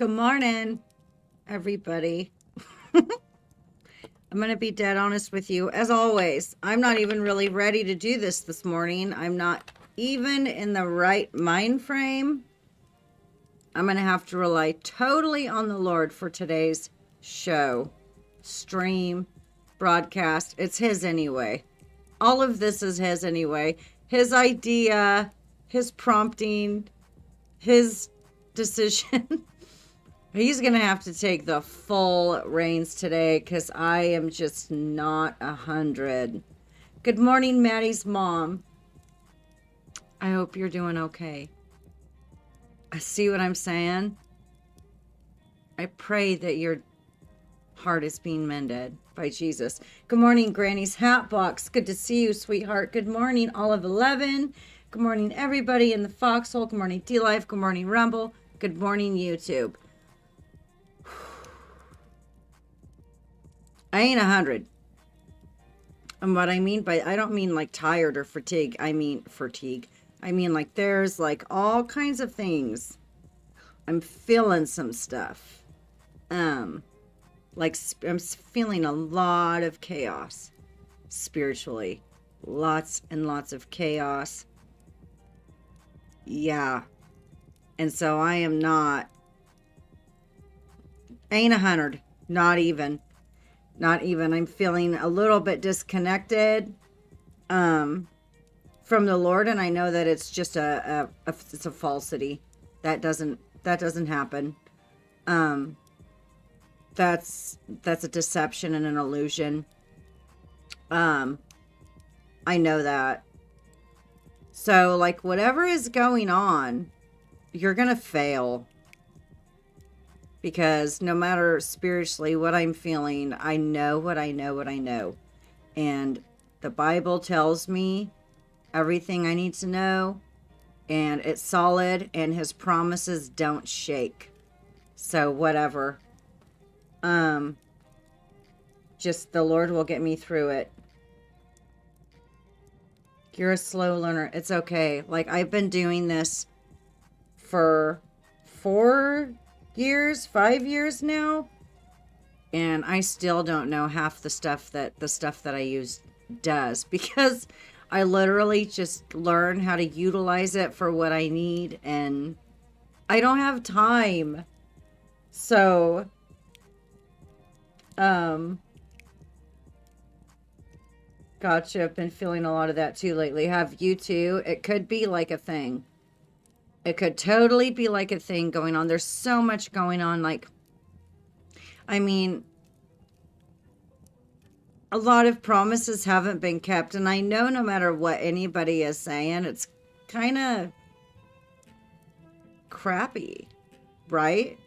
Good morning, everybody. I'm going to be dead honest with you. As always, I'm not even really ready to do this morning. I'm not even in the right mind frame. I'm going to have to rely totally on the Lord for today's show, stream, broadcast. It's His anyway. All of this is His anyway. His idea, His prompting, His decision. He's going to have to take the full reins today because I am just not 100. Good morning, Maddie's mom. I hope you're doing okay. I see what I'm saying. I pray that your heart is being mended by Jesus. Good morning, Granny's Hat Box. Good to see you, sweetheart. Good morning, Olive 11. Good morning, everybody in the Foxhole. Good morning, D-Life. Good morning, Rumble. Good morning, YouTube. I ain't 100. And what I mean by, I don't mean like tired or fatigue. I mean fatigue. I mean like there's like all kinds of things. I'm feeling some stuff. Like I'm feeling a lot of chaos spiritually. Lots and lots of chaos. Yeah. And so I am not, ain't 100. Not even. Not even. I'm feeling a little bit disconnected from the Lord, and I know that it's just it's a falsity. That doesn't happen. That's a deception and an illusion. I know that. So like whatever is going on, you're gonna fail. Because no matter spiritually what I'm feeling, I know what I know. And the Bible tells me everything I need to know. And it's solid. And His promises don't shake. So whatever. Just the Lord will get me through it. You're a slow learner. It's okay. Like I've been doing this for 5 years now, and I still don't know half the stuff that I use does, because I literally just learn how to utilize it for what I need, and I don't have time. So gotcha. I've been feeling a lot of that too lately. Have you too? It could be like a thing. It could totally be like a thing going on. There's so much going on. Like, I mean, a lot of promises haven't been kept. And I know no matter what anybody is saying, it's kind of crappy, right?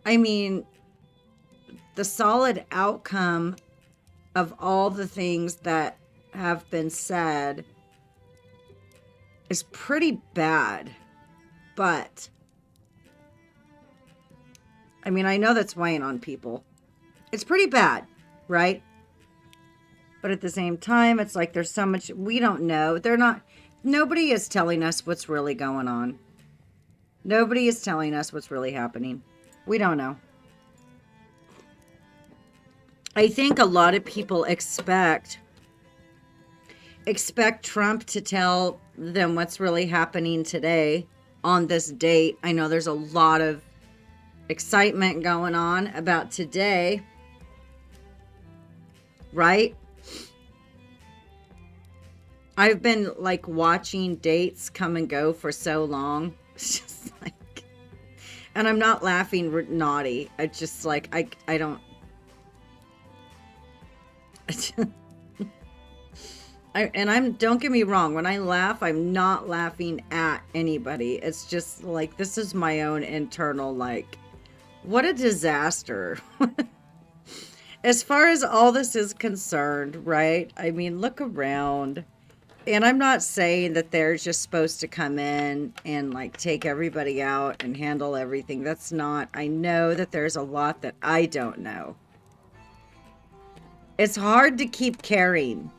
I mean, the solid outcome of all the things that have been said is pretty bad, but I mean, I know that's weighing on people. It's pretty bad, right? But at the same time, it's like there's so much we don't know. Nobody is telling us what's really going on. Nobody is telling us what's really happening. We don't know. I think a lot of people expect Trump to tell them what's really happening today on this date. I know there's a lot of excitement going on about today, right? I've been like watching dates come and go for so long. It's just like, and I'm not laughing naughty. I just like, I don't. Don't get me wrong, when I laugh, I'm not laughing at anybody. It's just like, this is my own internal, like, what a disaster. As far as all this is concerned, right? I mean, look around. And I'm not saying that they're just supposed to come in and like take everybody out and handle everything. That's not, I know that there's a lot that I don't know. It's hard to keep caring.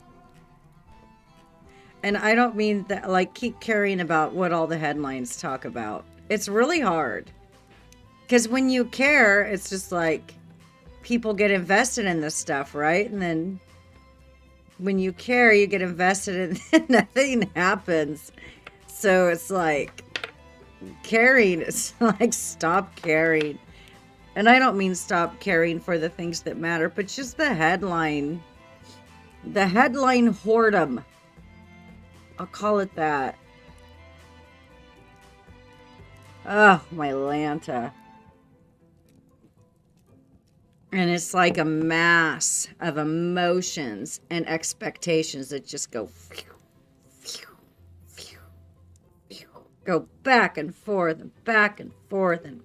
And I don't mean that, like, keep caring about what all the headlines talk about. It's really hard. Because when you care, it's just like people get invested in this stuff, right? And then when you care, you get invested and nothing happens. So it's like caring. It's like stop caring. And I don't mean stop caring for the things that matter, but just the headline. The headline whoredom. I'll call it that. Oh, my Lanta. And it's like a mass of emotions and expectations that just go back and forth and back and forth. And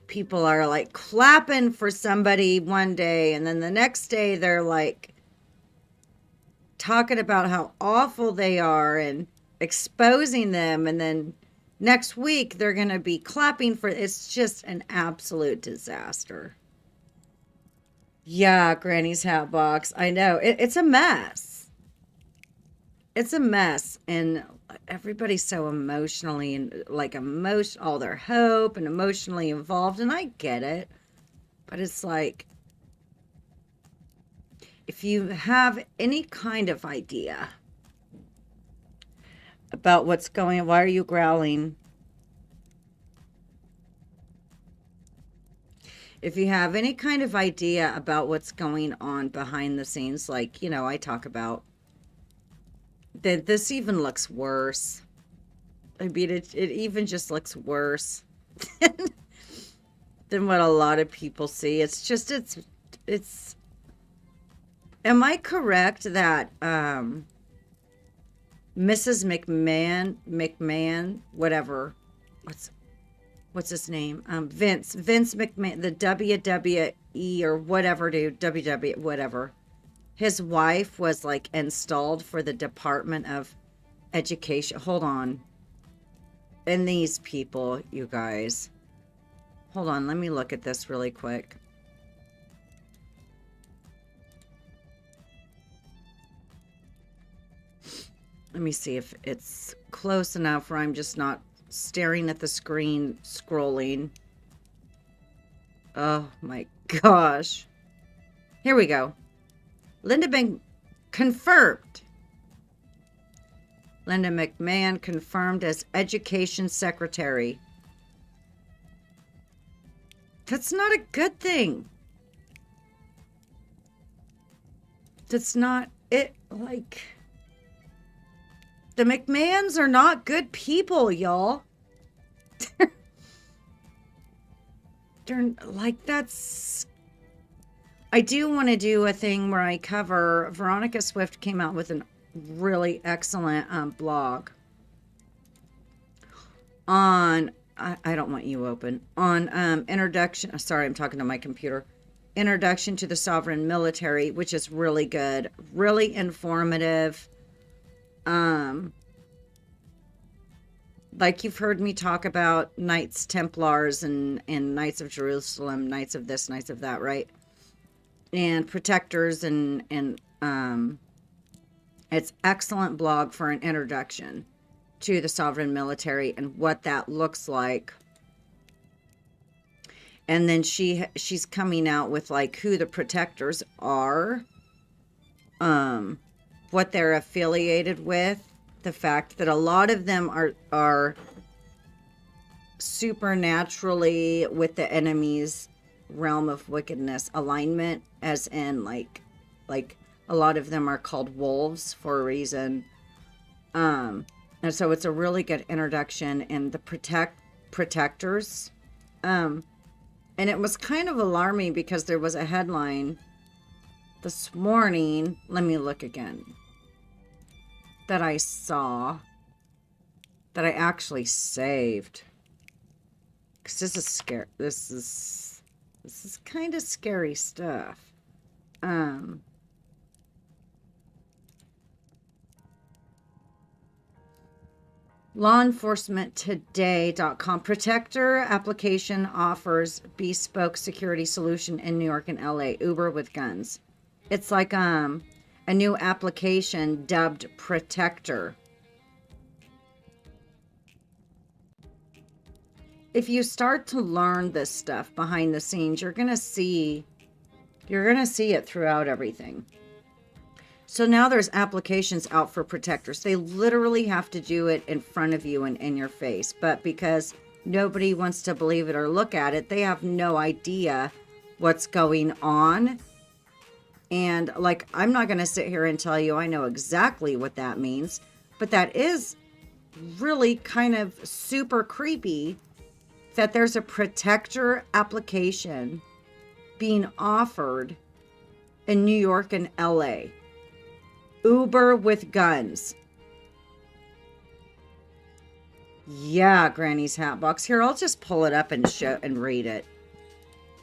people are like clapping for somebody one day, and then the next day they're like talking about how awful they are and exposing them, and then next week they're going to be clapping for. It's just an absolute disaster. Yeah, Granny's hat box. I know. It's a mess. It's a mess. And everybody's so emotionally and like all their hope and emotionally involved. And I get it. But it's like, if you have any kind of idea about what's going on, why are you growling? If you have any kind of idea about what's going on behind the scenes, like, I talk about, then this even looks worse. I mean, it even just looks worse than what a lot of people see. It's just, it's, am I correct that, Mrs. McMahon, whatever, what's his name? Vince McMahon, the WWE or whatever, dude, WW, whatever. His wife was like installed for the Department of Education. Hold on. And these people, you guys. Hold on, let me look at this really quick. Let me see if it's close enough where I'm just not staring at the screen, scrolling. Oh my gosh. Here we go. confirmed. Linda McMahon confirmed as Education Secretary. That's not a good thing. That's not it. Like, the McMahons are not good people, y'all. They're like, that's... I do want to do a thing where I cover... Veronica Swift came out with a really excellent blog on... I don't want you open. On introduction... Sorry, I'm talking to my computer. Introduction to the Sovereign Military, which is really good. Really informative. Like you've heard me talk about Knights Templars and Knights of Jerusalem, Knights of this, Knights of that, right? And Protectors and it's excellent blog for an introduction to the Sovereign Military and what that looks like. And then she's coming out with like who the Protectors are, what they're affiliated with, the fact that a lot of them are supernaturally with the enemy's realm of wickedness alignment, as in like a lot of them are called wolves for a reason. And so it's a really good introduction in the Protectors. And it was kind of alarming because there was a headline this morning. Let me look again. That I saw. That I actually saved. Because this is scary. This is kind of scary stuff. LawEnforcementToday.com. Protector application offers bespoke security solution in New York and LA. Uber with guns. It's like a new application dubbed Protector. if you start to learn this stuff behind the scenes, you're going to see it throughout everything. So now there's applications out for protectors. They literally have to do it in front of you and in your face. But because nobody wants to believe it or look at it, they have no idea what's going on. And like, I'm not going to sit here and tell you I know exactly what that means, but that is really kind of super creepy that there's a protector application being offered in New York and LA. Uber with guns. Yeah, Granny's hat box. Here, I'll just pull it up and show and read it.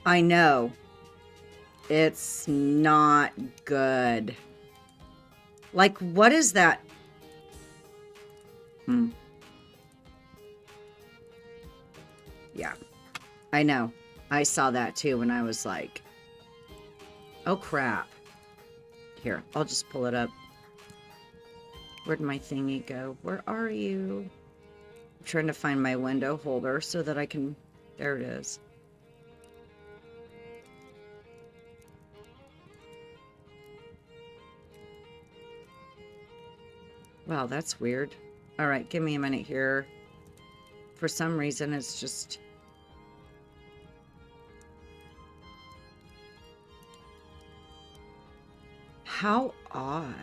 I know. It's not good. Like, what is that? Yeah, I know. I saw that too, and I was like, oh crap. Here, I'll just pull it up. Where'd my thingy go? Where are you? I'm trying to find my window holder so that I can... There it is. Wow, that's weird. All right, give me a minute here. For some reason, it's just... How odd.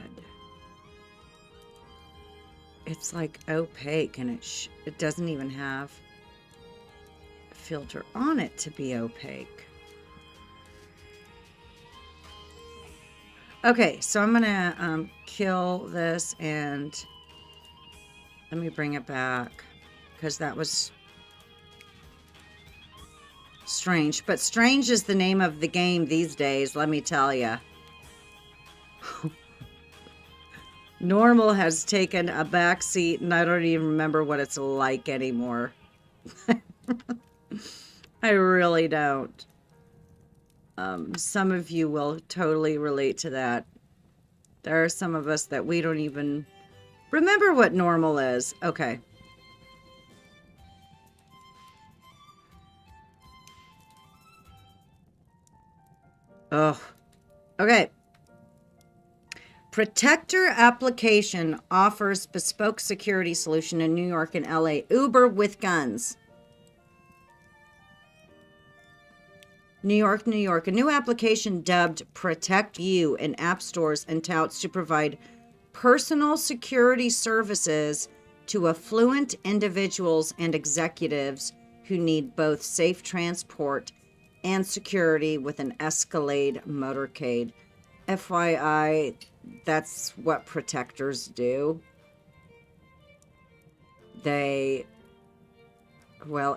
It's like opaque, and it doesn't even have a filter on it to be opaque. Okay, so I'm gonna kill this, and let me bring it back, because that was strange. But strange is the name of the game these days, let me tell you. Normal has taken a back seat, and I don't even remember what it's like anymore. I really don't. Some of you will totally relate to that. There are some of us that we don't even remember what normal is. Okay. Oh, okay. Protector application offers bespoke security solution in New York and LA. Uber with guns. New York, New York. A new application dubbed Protect You in app stores and touts to provide personal security services to affluent individuals and executives who need both safe transport and security with an Escalade motorcade. FYI, that's what protectors do. Well,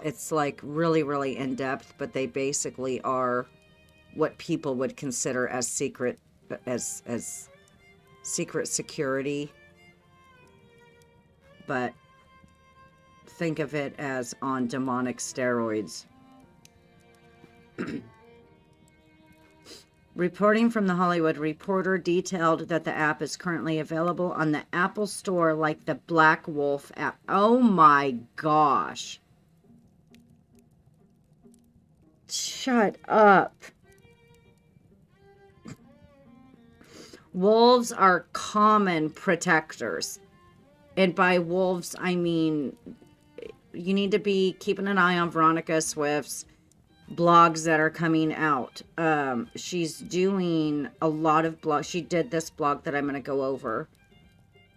it's like really, really in-depth, but they basically are what people would consider as secret security. But think of it as on demonic steroids. Reporting from The Hollywood Reporter detailed that the app is currently available on the Apple Store like the Black Wolf app. Oh my gosh. Shut up. Wolves are common protectors. And by wolves, I mean, you need to be keeping an eye on Veronica Swift's blogs that are coming out. She's doing a lot of blogs. She did this blog that I'm going to go over.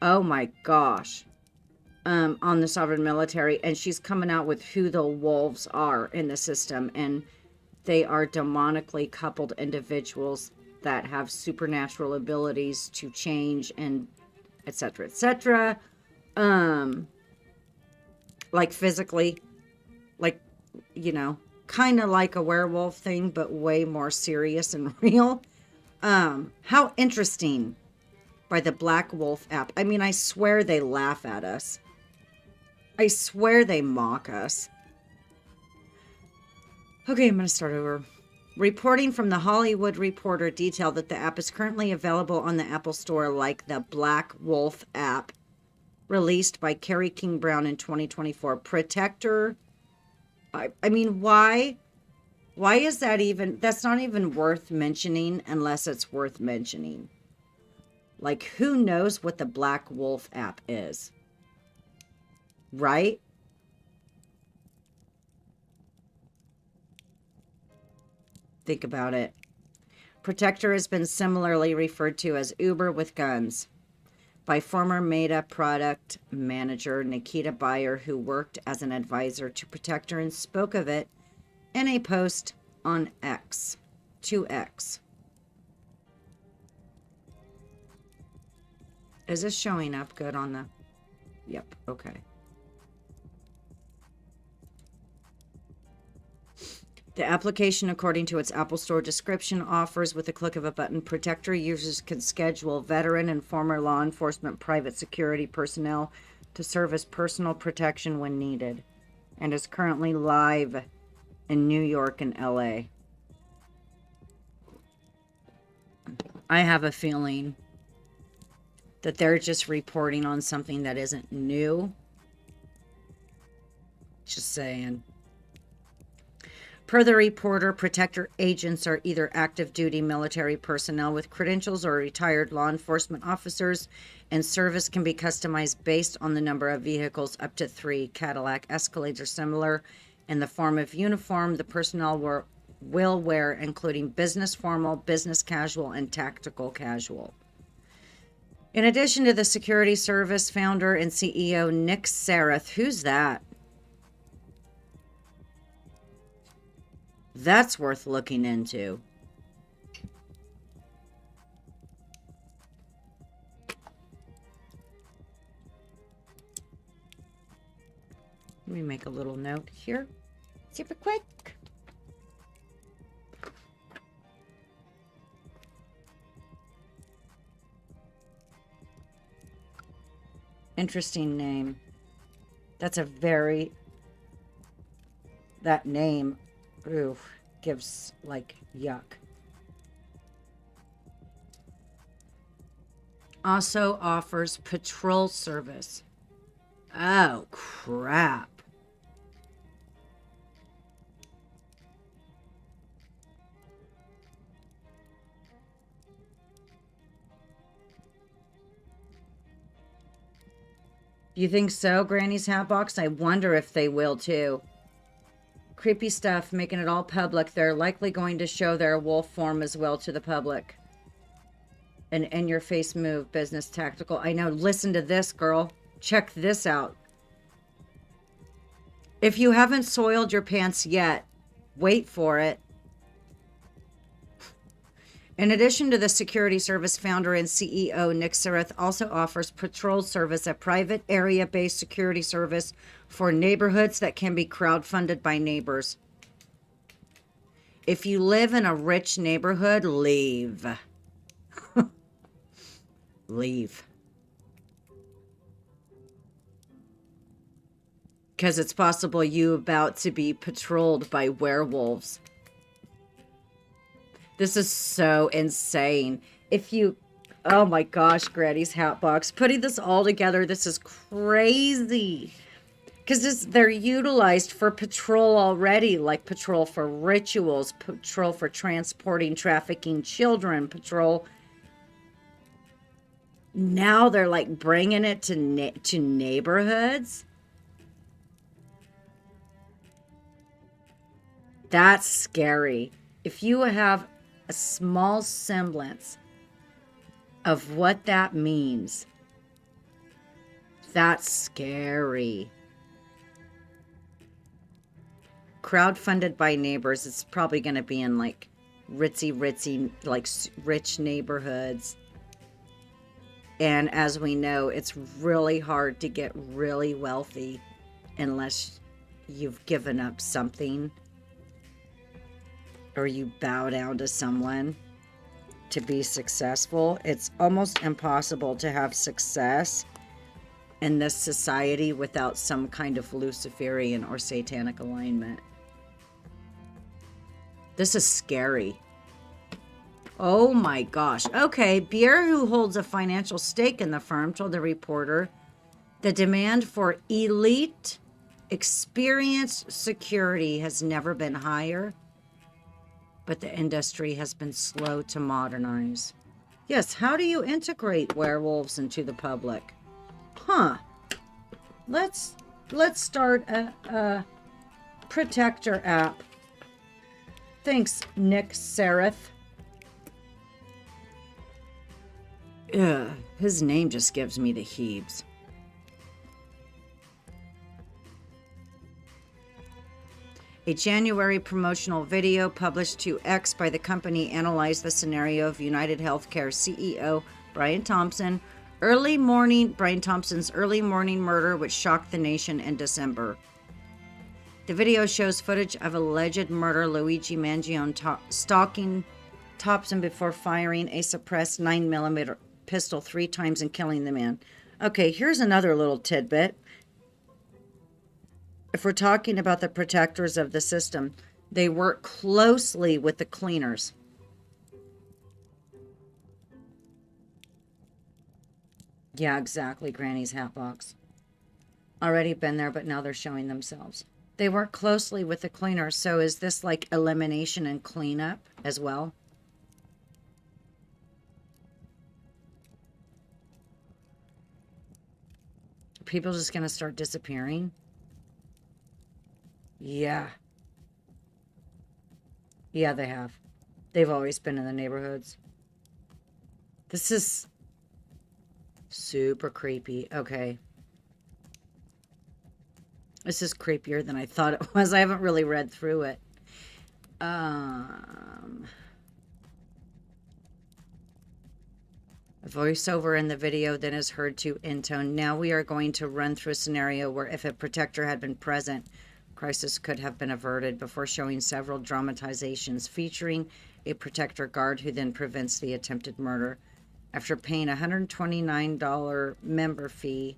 Oh my gosh. On the sovereign military. And she's coming out with who the wolves are in the system. And they are demonically coupled individuals that have supernatural abilities to change and etc. etc. Like physically, like, you know, kind of like a werewolf thing, but way more serious and real. How interesting by the Black Wolf app. I mean, I swear they laugh at us. I swear they mock us. Okay, I'm going to start over. Reporting from The Hollywood Reporter detailed that the app is currently available on the Apple Store like the Black Wolf app, released by Kerry King Brown in 2024. Protector I mean, why? Why is that even? That's not even worth mentioning unless it's worth mentioning. Like, who knows what the Black Wolf app is? Right? Think about it. Protector has been similarly referred to as Uber with guns by former Meta product manager Nikita Bayer, who worked as an advisor to Protector and spoke of it in a post on X, 2X. Is this showing up good on the... Yep, okay. The application, according to its Apple Store description, offers with the click of a button, Protector users can schedule veteran and former law enforcement private security personnel to serve as personal protection when needed, and is currently live in New York and LA. I have a feeling that they're just reporting on something that isn't new. Just saying. Per the reporter, Protector agents are either active duty military personnel with credentials or retired law enforcement officers, and service can be customized based on the number of vehicles, up to 3 Cadillac Escalades or similar, in the form of uniform the personnel will wear, including business formal, business casual, and tactical casual. In addition to the security service founder and CEO Nick Sareth, who's that? That's worth looking into. Let me make a little note here. Super quick. Interesting name. That's a very... That name... Ooh, gives, like, yuck. Also offers patrol service. Oh, crap. You think so, Granny's Hatbox? I wonder if they will, too. Creepy stuff, making it all public. They're likely going to show their wolf form as well to the public. An in-your-face move, business tactical. I know, listen to this, girl. Check this out. If you haven't soiled your pants yet, wait for it. In addition to the security service founder and CEO, Nick Sareth also offers patrol service, a private area-based security service for neighborhoods that can be crowdfunded by neighbors. If you live in a rich neighborhood, leave. Leave. Because it's possible you're about to be patrolled by werewolves. This is so insane. If you... Oh my gosh, Granny's Hatbox. Putting this all together, this is crazy. Because they're utilized for patrol already, like patrol for rituals, patrol for transporting, trafficking children, patrol. Now they're like bringing it to neighborhoods. That's scary. If you have a small semblance of what that means, that's scary. Crowdfunded by neighbors, it's probably going to be in like ritzy, like rich neighborhoods. And as we know, it's really hard to get really wealthy unless you've given up something or you bow down to someone to be successful. It's almost impossible to have success in this society without some kind of Luciferian or satanic alignment. This is scary. Oh my gosh. Okay, Bier, who holds a financial stake in the firm, told the reporter the demand for elite Experienced security has never been higher, but the industry has been slow to modernize. Yes, how do you integrate werewolves into the public? Huh. Let's start a protector app. Thanks, Nick Sereth. Ugh, his name just gives me the heebs. A January promotional video published to X by the company analyzed the scenario of United Healthcare CEO Brian Thompson's early morning murder, which shocked the nation in December. The video shows footage of alleged murderer Luigi Mangione stalking Thompson before firing a suppressed 9mm pistol 3 times and killing the man. Okay, here's another little tidbit. If we're talking about the protectors of the system, they work closely with the cleaners. Yeah, exactly, Granny's hat box. Already been there, but now they're showing themselves. They work closely with the cleaners, so is this like elimination and cleanup as well? Are people just going to start disappearing? Yeah. Yeah, they have. They've always been in the neighborhoods. This is super creepy. Okay. This is creepier than I thought it was. I haven't really read through it. A voiceover in the video then is heard to intone. Now we are going to run through a scenario where if a protector had been present, crisis could have been averted, before showing several dramatizations featuring a protector guard who then prevents the attempted murder. After paying a $129 member fee,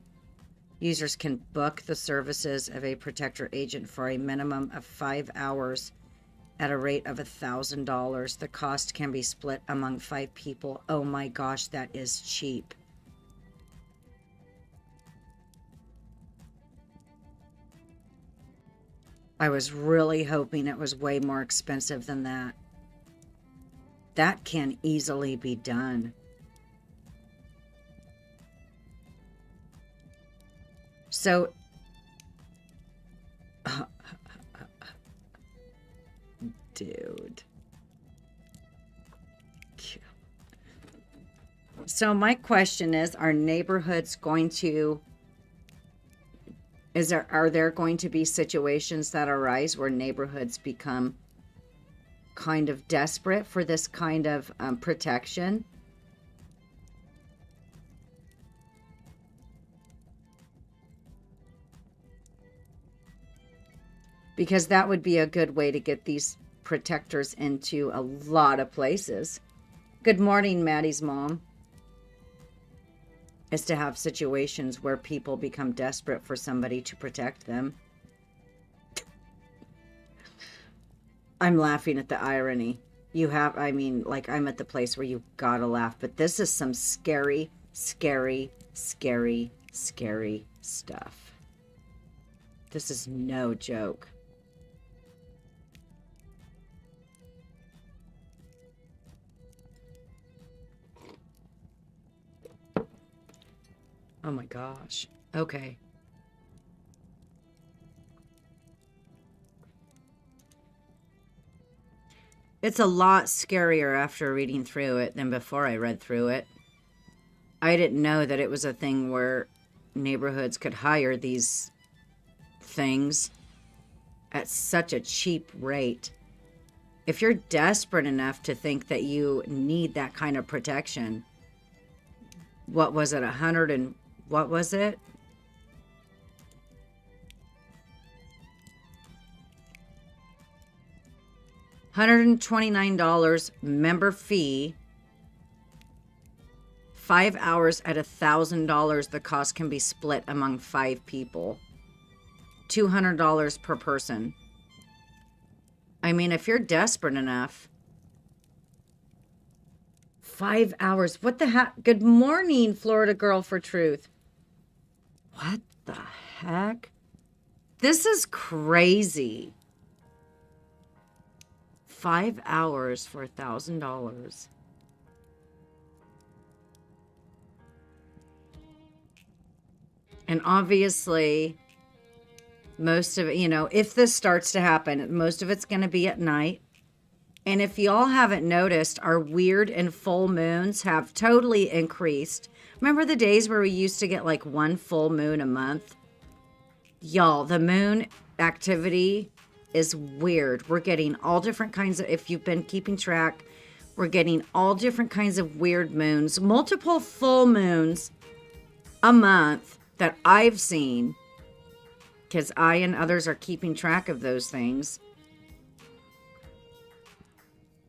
users can book the services of a protector agent for a minimum of 5 hours at a rate of $1,000. The cost can be split among 5 people. Oh my gosh, that is cheap. I was really hoping it was way more expensive than that. That can easily be done. So, dude. So my question is, are neighborhoods going to... Are there going to be situations that arise where neighborhoods become kind of desperate for this kind of protection? Because that would be a good way to get these protectors into a lot of places. Good morning, Maddie's mom. Is to have situations where people become desperate for somebody to protect them. I'm laughing at the irony. I mean, like, I'm at the place where you gotta laugh, but this is some scary, scary, scary, scary stuff. This is no joke. Oh my gosh. Okay. It's a lot scarier after reading through it than before I read through it. I didn't know that it was a thing where neighborhoods could hire these things at such a cheap rate. If you're desperate enough to think that you need that kind of protection, what was it, what was it? $129 member fee, 5 hours at $1,000. The cost can be split among 5 people. $200 per person. I mean, if you're desperate enough, 5 hours. What the heck? Good morning, Florida Girl for Truth. What the heck? This is crazy. 5 hours for $1,000. And obviously, most of it, you know, if this starts to happen, most of it's going to be at night. And if y'all haven't noticed, our weird and full moons have totally increased. Remember the days where we used to get like one full moon a month? Y'all, the moon activity is weird. We're getting all different kinds of, if you've been keeping track, we're getting all different kinds of weird moons, multiple full moons a month that I've seen, because I and others are keeping track of those things.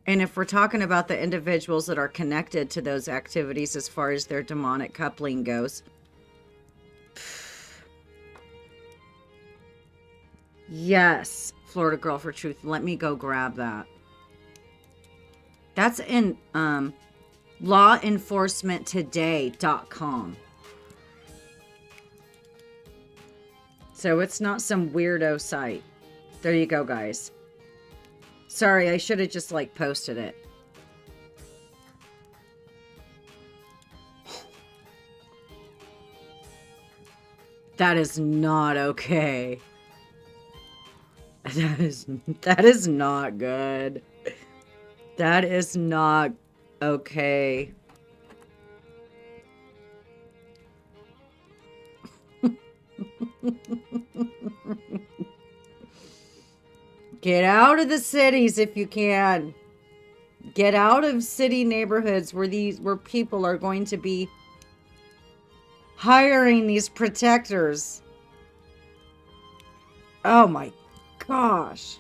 And if we're talking about the individuals that are connected to those activities as far as their demonic coupling goes, yes, Florida Girl for Truth. Let me go grab that. That's in lawenforcementtoday.com. So it's not some weirdo site. There you go, guys. Sorry, I should have just like posted it. That is not okay. That is not good. That is not okay. Get out of the cities if you can. Get out of city neighborhoods where people are going to be hiring these protectors. Oh my gosh.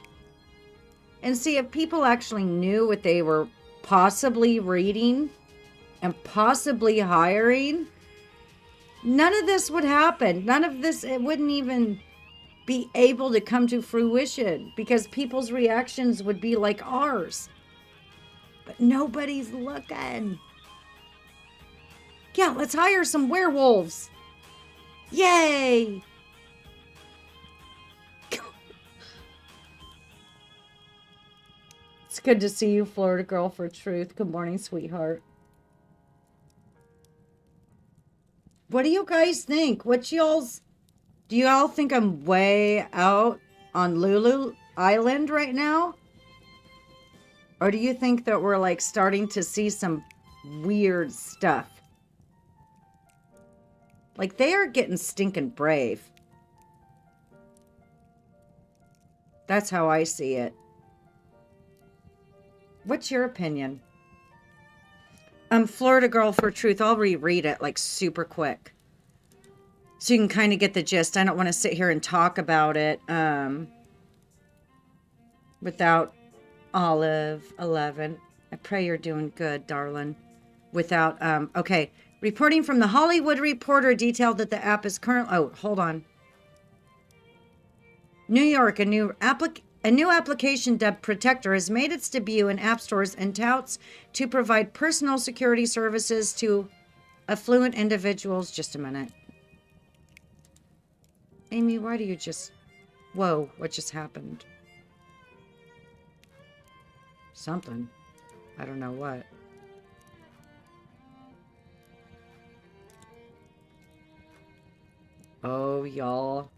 And see, if people actually knew what they were possibly reading and possibly hiring, none of this would happen. None of this, it wouldn't even be able to come to fruition because people's reactions would be like ours. But nobody's looking. Yeah, let's hire some werewolves. Yay! It's good to see you, Florida Girl for Truth. Good morning, sweetheart. What do you guys think? Do you all think I'm way out on Lulu Island right now? Or do you think that we're like starting to see some weird stuff? Like they are getting stinking brave. That's how I see it. What's your opinion? Florida Girl for Truth. I'll reread it like super quick. So you can kind of get the gist. I don't want to sit here and talk about it without Olive 11. I pray you're doing good, darling. Without, okay. Reporting from the Hollywood Reporter detailed that the app is currently, oh, hold on. New York, a new application dubbed Protector has made its debut in app stores and touts to provide personal security services to affluent individuals. Just a minute. Amy, why do you just... Whoa, what just happened? Something. I don't know what. Oh, y'all.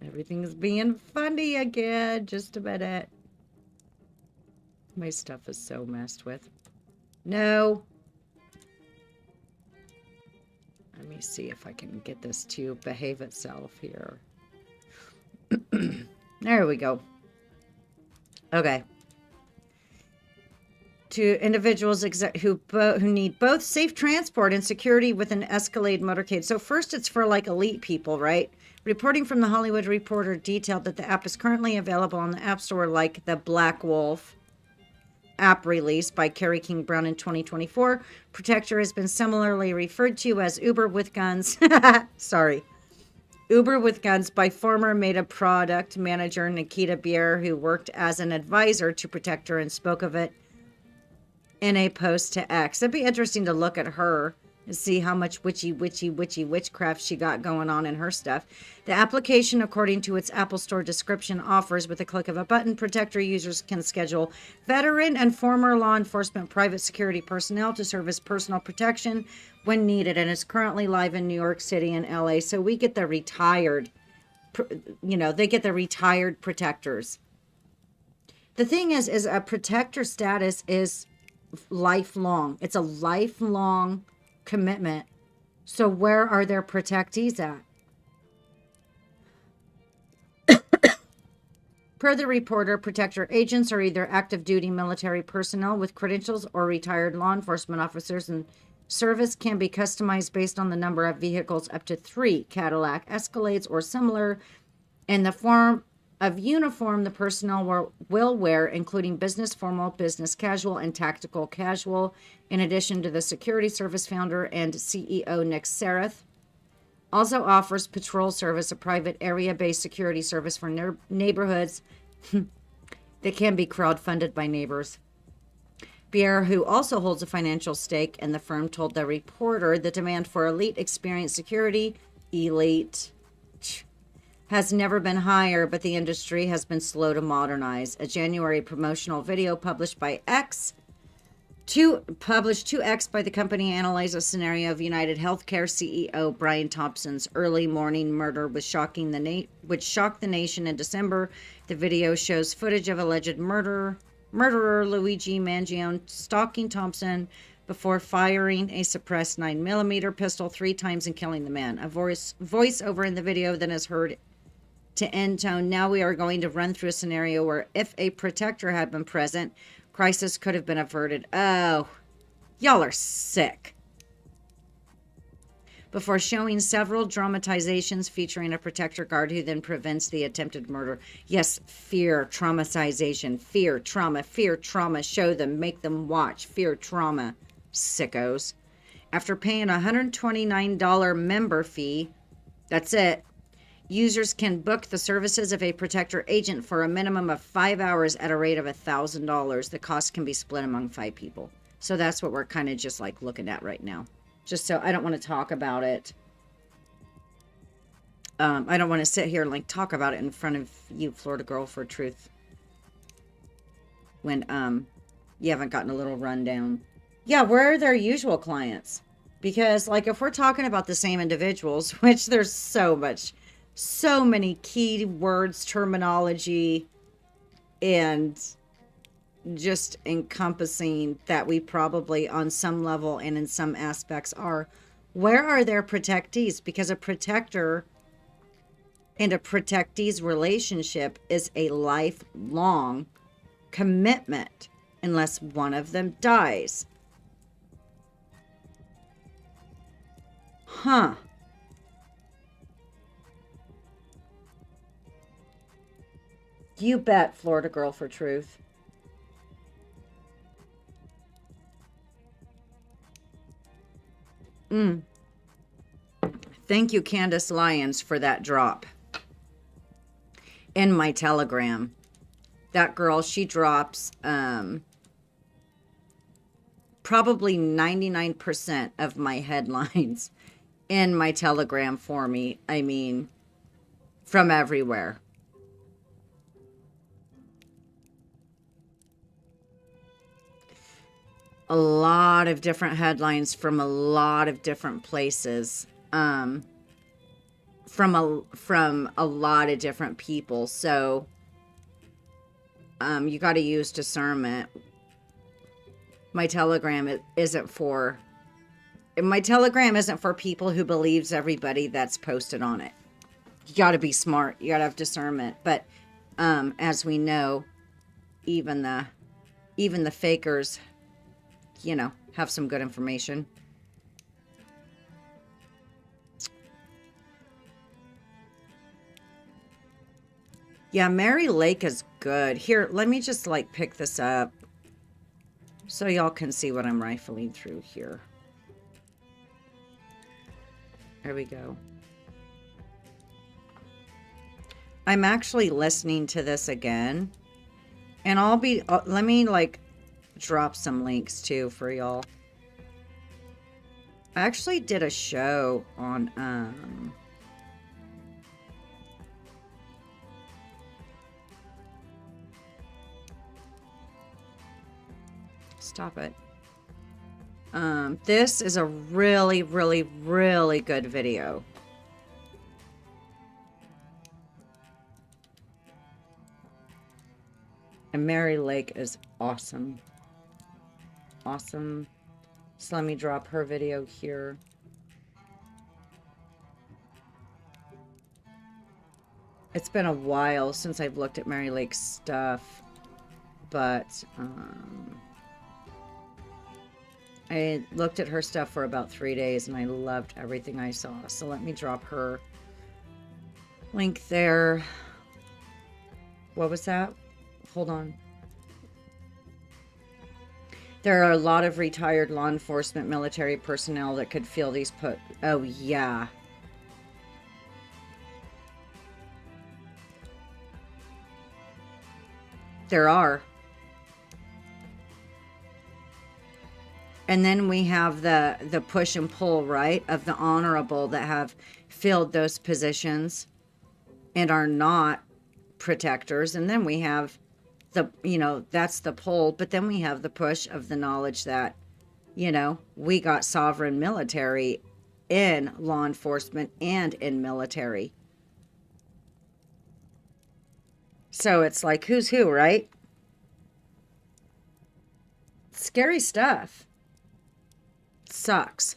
Everything's being funny again. Just a minute. My stuff is so messed with. No. Let me see if I can get this to behave itself here. There we go. Okay. To individuals who need both safe transport and security with an Escalade motorcade. So first it's for like elite people, right? Reporting from the Hollywood Reporter detailed that the app is currently available on the App Store like the Black Wolf app released by Kerry King Brown in 2024. Protector has been similarly referred to as Uber with Guns. Sorry. Uber with Guns by former Meta product manager Nikita Bier, who worked as an advisor to Protector and spoke of it in a post to X. It'd be interesting to look at her See how much witchcraft she got going on in her stuff. The application, according to its Apple Store description, offers with a click of a button, Protector users can schedule veteran and former law enforcement private security personnel to serve as personal protection when needed, and is currently live in New York City and LA. So we get the retired, they get the retired protectors. The thing is a protector status is lifelong. It's a lifelong commitment. So where are their protectees at? Per the reporter, protector agents are either active duty military personnel with credentials or retired law enforcement officers, and service can be customized based on the number of vehicles, up to 3 Cadillac Escalades or similar, in the form of uniform the personnel will wear, including business formal, business casual, and tactical casual. In addition to the security service founder and CEO Nick Sareth also offers patrol service, a private area-based security service for neighborhoods that can be crowdfunded by neighbors. Pierre, who also holds a financial stake in the firm, told the reporter the demand for elite experienced security, elite, has never been higher, but the industry has been slow to modernize. A January promotional video published by X to X by the company analyzed a scenario of United Healthcare CEO Brian Thompson's early morning murder, which shocked the nation in December. The video shows footage of alleged murderer Luigi Mangione stalking Thompson before firing a suppressed 9mm pistol 3 times and killing the man. A voiceover in the video then is heard to end tone. Now we are going to run through a scenario where if a protector had been present, crisis could have been averted. Oh, y'all are sick. Before showing several dramatizations featuring a protector guard who then prevents the attempted murder. Yes, fear, traumatization, fear, trauma. Show them, make them watch. Fear, trauma, sickos. After paying a $129 member fee, that's it, users can book the services of a protector agent for a minimum of 5 hours at a rate of $1,000. The cost can be split among 5 people. So that's what we're kind of just like looking at right now. Just so I don't want to talk about it. I don't want to sit here and like talk about it in front of you, Florida Girl for Truth, when you haven't gotten a little rundown. Yeah, where are their usual clients? Because like if we're talking about the same individuals, which there's so many key words, terminology, and just encompassing that we probably on some level and in some aspects are. Where are their protectees? Because a protector and a protectee's relationship is a lifelong commitment unless one of them dies. Huh. You bet, Florida Girl for Truth. Thank you, Candace Lyons, for that drop in my Telegram. That girl, she drops probably 99% of my headlines in my Telegram for me. I mean, from everywhere. A lot of different headlines from a lot of different places, from a lot of different people. So you got to use discernment. My Telegram isn't for people who believes everybody that's posted on it. You got to be smart. You got to have discernment. But as we know, even the fakers, you know, have some good information. Yeah, Mary Lake is good. Here, let me just like pick this up so y'all can see what I'm rifling through here. There we go. I'm actually listening to this again, and let me like drop some links too for y'all. I actually did a show on, stop it. This is a really, really, really good video. And Mary Lake is awesome. Awesome. So let me drop her video here. It's been a while since I've looked at Mary Lake's stuff, but I looked at her stuff for about 3 days and I loved everything I saw. So let me drop her link there. What was that? Hold on. There are a lot of retired law enforcement military personnel that could feel these oh yeah. There are. And then we have the push and pull, right, of the honorable that have filled those positions and are not protectors. And then we have the, you know, that's the pull. But then we have the push of the knowledge that, you know, we got sovereign military in law enforcement and in military. So it's like, who's who, right? Scary stuff. Sucks.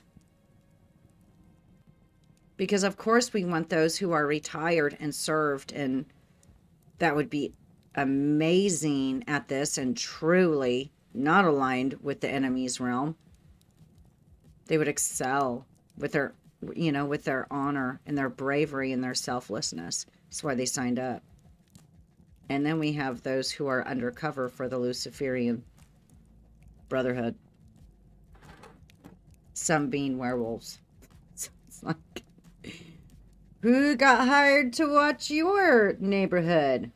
Because of course we want those who are retired and served, and that would be amazing at this and truly not aligned with the enemy's realm. They would excel with their, you know, with their honor and their bravery and their selflessness. That's why they signed up. And then we have those who are undercover for the Luciferian Brotherhood. Some being werewolves. So it's like, who got hired to watch your neighborhood?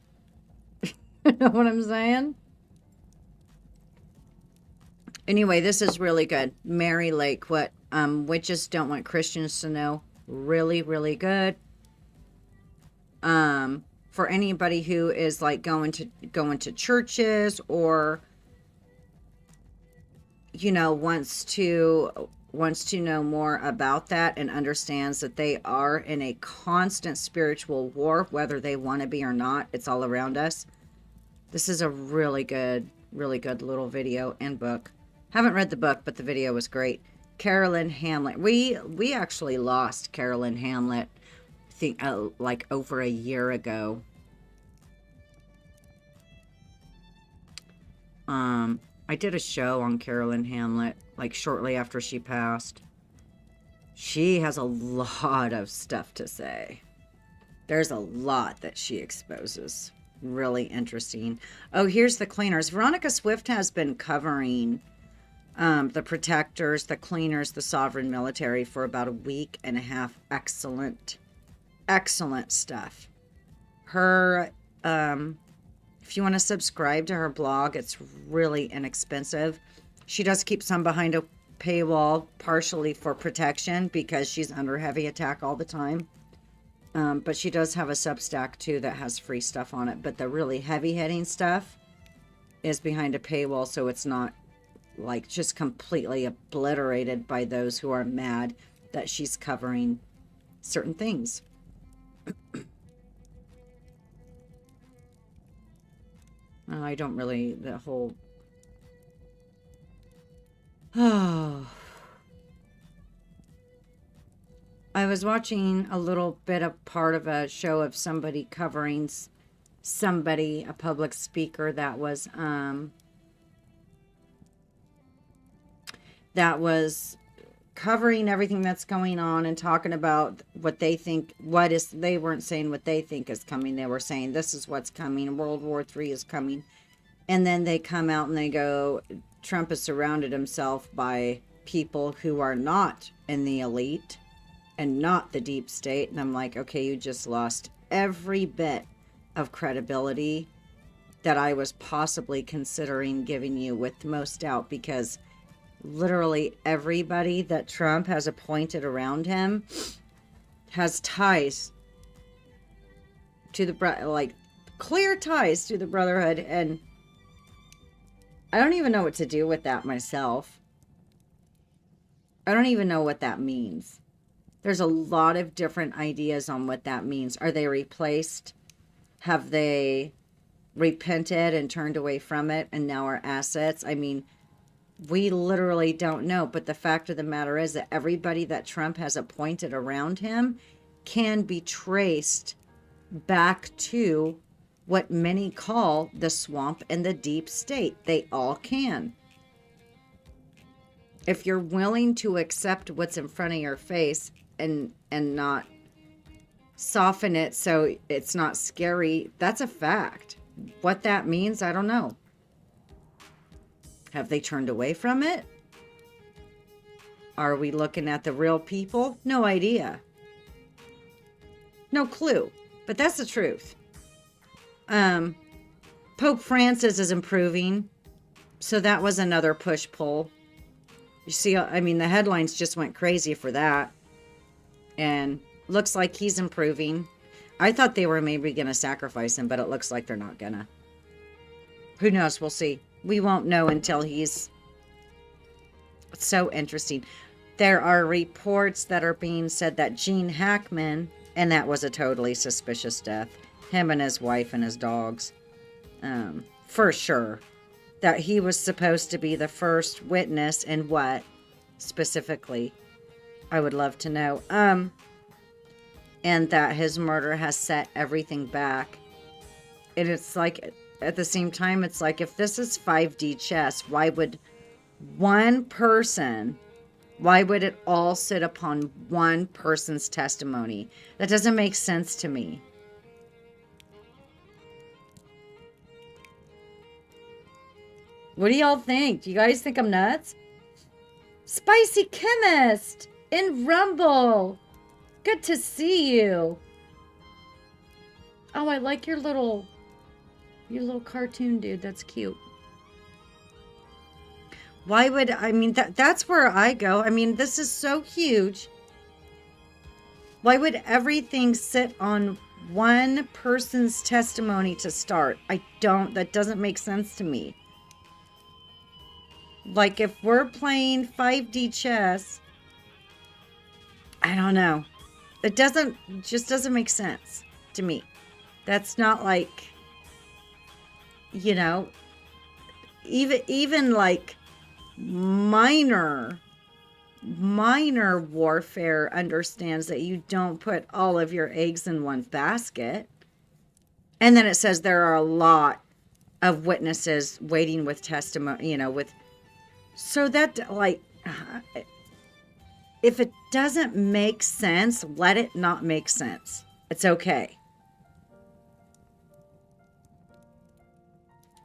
You know what I'm saying? Anyway, this is really good. Mary Lake, what witches don't want Christians to know. Really, really good. For anybody who is like going to churches, or, you know, wants to know more about that and understands that they are in a constant spiritual war, whether they want to be or not. It's all around us. This is a really good little video and book. Haven't read the book, but the video was great. Carolyn Hamlet. We actually lost Carolyn Hamlet, I think, like over a year ago. I did a show on Carolyn Hamlet, like shortly after she passed. She has a lot of stuff to say. There's a lot that she exposes. Really interesting. Oh, here's the cleaners. Veronica Swift has been covering the protectors, the cleaners, the sovereign military for about a week and a half. Excellent stuff. Her, if you want to subscribe to her blog, it's really inexpensive. She does keep some behind a paywall, partially for protection because she's under heavy attack all the time. But she does have a Substack too that has free stuff on it. But the really heavy hitting stuff is behind a paywall, so it's not like just completely obliterated by those who are mad that she's covering certain things. I don't really, the whole, oh, I was watching a little bit of part of a show of somebody covering somebody, a public speaker that was covering everything that's going on and talking about what they think, they weren't saying what they think is coming. They were saying this is what's coming. World War III is coming. And then they come out and they go, Trump has surrounded himself by people who are not in the elite and not the deep state. And I'm like, okay, you just lost every bit of credibility that I was possibly considering giving you with most doubt, because literally everybody that Trump has appointed around him has ties to the, like, clear ties to the Brotherhood. And I don't even know what to do with that myself. I don't even know what that means. There's a lot of different ideas on what that means. Are they replaced? Have they repented and turned away from it and now are assets? I mean, we literally don't know. But the fact of the matter is that everybody that Trump has appointed around him can be traced back to what many call the swamp and the deep state. They all can. If you're willing to accept what's in front of your face and not soften it so it's not scary, that's a fact. What that means, I don't know. Have they turned away from it? Are we looking at the real people? No idea. No clue. But that's the truth. Pope Francis is improving. So that was another push-pull. You see, I mean, the headlines just went crazy for that. And looks like he's improving. I thought they were maybe going to sacrifice him, but it looks like they're not going to. Who knows? We'll see. We won't know until he's... It's so interesting. There are reports that are being said that Gene Hackman, and that was a totally suspicious death, him and his wife and his dogs, for sure, that he was supposed to be the first witness, and what specifically, I would love to know, and that his murder has set everything back. And it's like, at the same time, it's like, if this is 5D chess, why would one person, why would it all sit upon one person's testimony? That doesn't make sense to me. What do y'all think? Do you guys think I'm nuts? Spicy Chemist in Rumble. Good to see you. Oh, I like your little cartoon, dude. That's cute. Why would, I mean, that's where I go. I mean, this is so huge. Why would everything sit on one person's testimony to start? That doesn't make sense to me. Like, if we're playing 5D chess, I don't know. It just doesn't make sense to me. That's not like, you know, even like minor warfare understands that you don't put all of your eggs in one basket. And then it says there are a lot of witnesses waiting with testimony, you know, so that, like, if it doesn't make sense, let it not make sense. It's okay.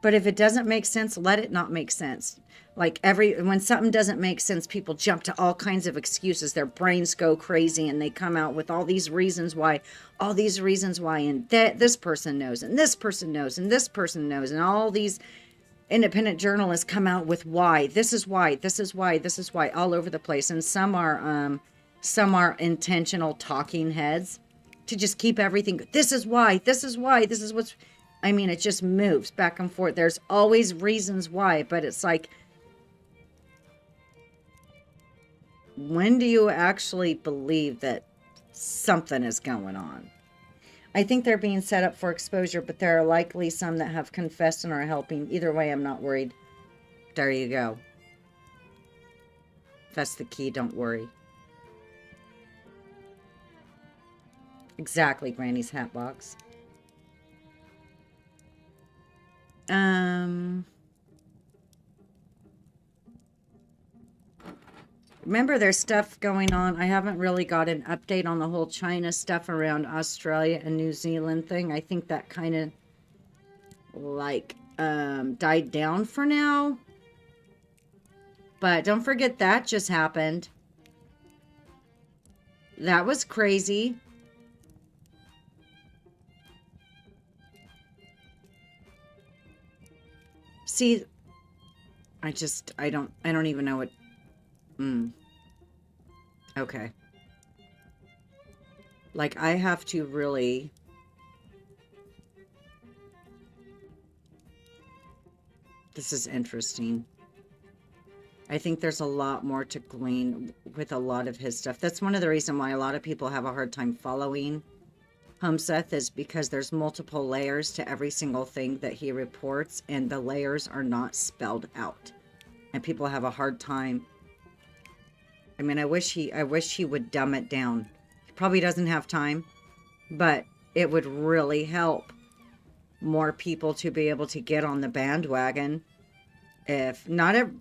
But if it doesn't make sense, let it not make sense. Like, when something doesn't make sense, people jump to all kinds of excuses. Their brains go crazy and they come out with all these reasons why, and this person knows, and this person knows, and this person knows, and all these independent journalists come out with why. This is why, this is why, this is why, all over the place. And some are intentional talking heads to just keep everything. This is why, this is why, this is what's, I mean, it just moves back and forth. There's always reasons why, but it's like, when do you actually believe that something is going on? I think they're being set up for exposure, but there are likely some that have confessed and are helping. Either way, I'm not worried. There you go. That's the key. Don't worry. Exactly, Granny's hat box. Remember, there's stuff going on. I haven't really got an update on the whole China stuff around Australia and New Zealand thing. I think that kind of, like, died down for now. But don't forget that just happened. That was crazy. See, I don't even know what Okay. Like, I have to really... This is interesting. I think there's a lot more to glean with a lot of his stuff. That's one of the reasons why a lot of people have a hard time following Homeseth, is because there's multiple layers to every single thing that he reports, and the layers are not spelled out. And people have a hard time. I mean, I wish he would dumb it down. He probably doesn't have time, but it would really help more people to be able to get on the bandwagon. If not, a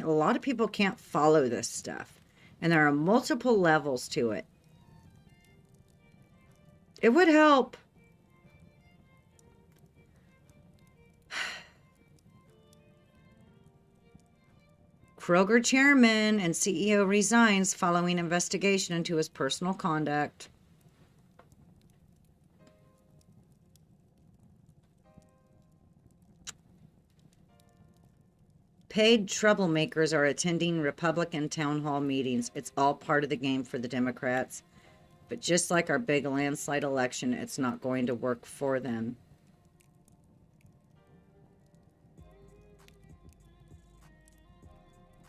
lot of people can't follow this stuff, and there are multiple levels to it. It would help. Kroger chairman and CEO resigns following investigation into his personal conduct. Paid troublemakers are attending Republican town hall meetings. It's all part of the game for the Democrats. But just like our big landslide election, it's not going to work for them.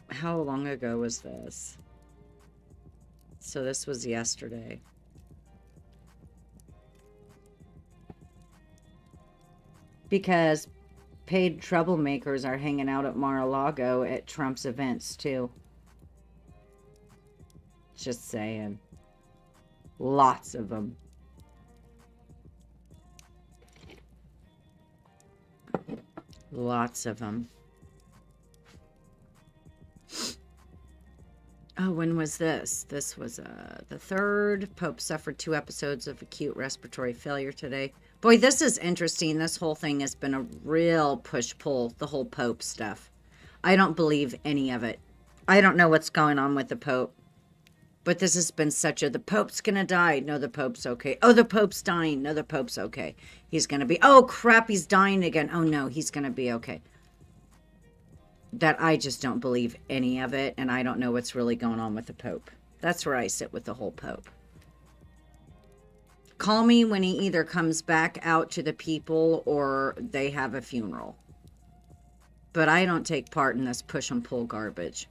How long ago was this? So this was yesterday. Because paid troublemakers are hanging out at Mar-a-Lago at Trump's events too. Just saying. Lots of them. Lots of them. Oh, when was this? This was the 3rd. Pope suffered 2 episodes of acute respiratory failure today. Boy, this is interesting. This whole thing has been a real push-pull, the whole Pope stuff. I don't believe any of it. I don't know what's going on with the Pope. But this has been such a, the Pope's going to die. No, the Pope's okay. Oh, the Pope's dying. No, the Pope's okay. He's going to be, oh, crap, he's dying again. Oh, no, he's going to be okay. That I just don't believe any of it, and I don't know what's really going on with the Pope. That's where I sit with the whole Pope. Call me when he either comes back out to the people or they have a funeral. But I don't take part in this push and pull garbage.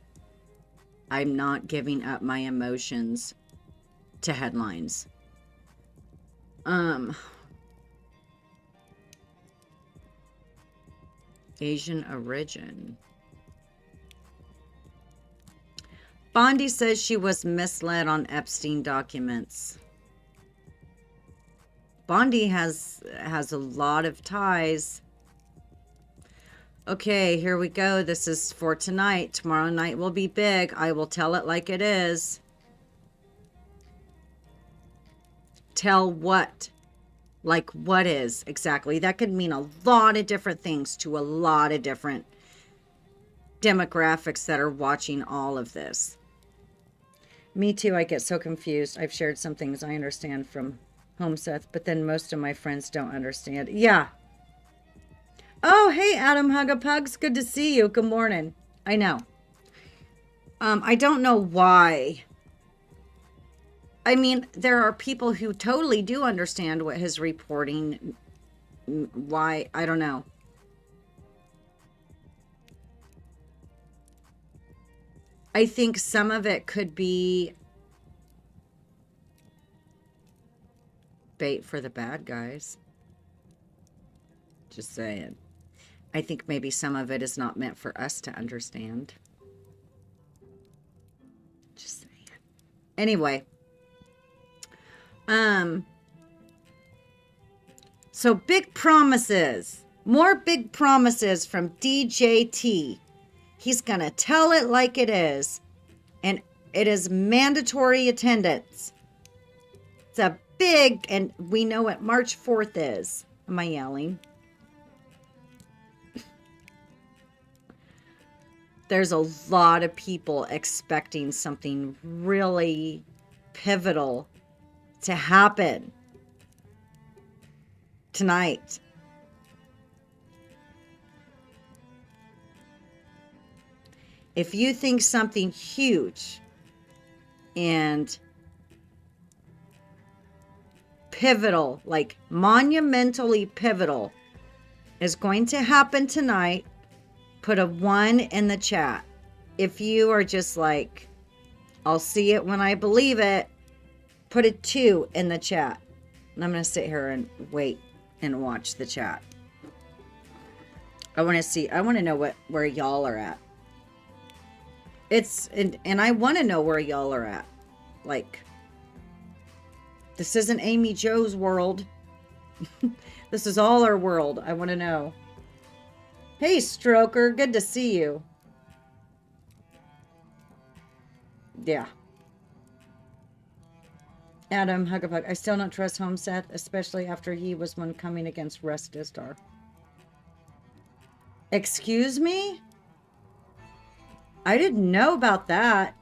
I'm not giving up my emotions to headlines. Asian origin. Bondi says she was misled on Epstein documents. Bondi has a lot of ties. Okay, here we go. This is for tonight. Tomorrow night will be big. I will tell it like it is. Tell what? Like what is? Exactly. That could mean a lot of different things to a lot of different demographics that are watching all of this. Me too. I get so confused. I've shared some things I understand from Homeseth, but then most of my friends don't understand. Yeah. Oh, hey, Adam Hugapugs. Good to see you. Good morning. I know. I don't know why. I mean, there are people who totally do understand what his reporting, why, I don't know. I think some of it could be bait for the bad guys. Just saying. I think maybe some of it is not meant for us to understand. Just saying. Anyway. So big promises. More big promises from DJT. He's going to tell it like it is. And it is mandatory attendance. It's a big, and we know what March 4th is. Am I yelling? There's a lot of people expecting something really pivotal to happen tonight. If you think something huge and pivotal, like monumentally pivotal, is going to happen tonight, put a 1 in the chat. If you are just like, I'll see it when I believe it, put a 2 in the chat. And I'm going to sit here and wait and watch the chat. I want to know where y'all are at. And I want to know where y'all are at. Like, this isn't Amy Jo's world. This is all our world. I want to know. Hey, Stroker, good to see you. Yeah. Adam, hug a hug. I still don't trust Homestead, especially after he was one coming against Restistar. Excuse me? I didn't know about that.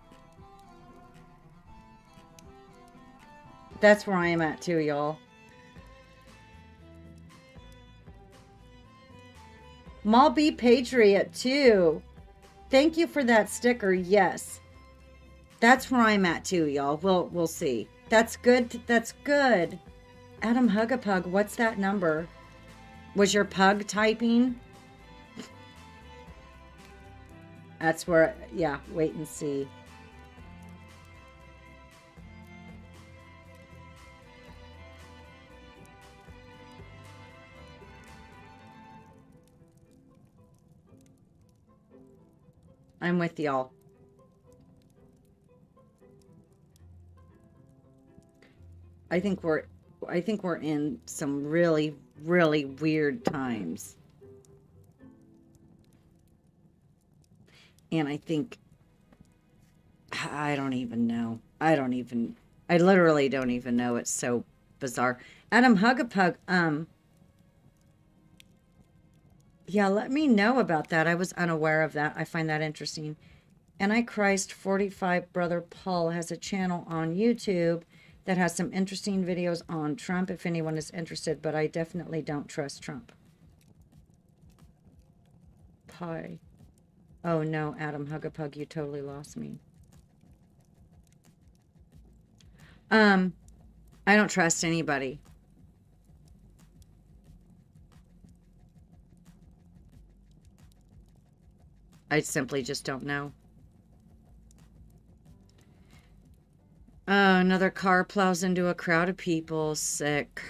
That's where I am at too, y'all. Malby Patriot too. Thank you for that sticker. Yes. That's where I'm at too, y'all. We'll see. That's good. That's good. Adam Hugapug, what's that number? Was your pug typing? That's where, yeah, wait and see. I'm with y'all. I think we're in some really, really weird times. And I think, I don't even know. I literally don't even know. It's so bizarre. Adam Hugapug, yeah, let me know about that. I was unaware of that. I find that interesting. Antichrist 45 Brother Paul has a channel on YouTube that has some interesting videos on Trump if anyone is interested, but I definitely don't trust Trump. Pie. Oh no, Adam Hugapug, you totally lost me. I don't trust anybody. I simply just don't know. Another car plows into a crowd of people. Sick.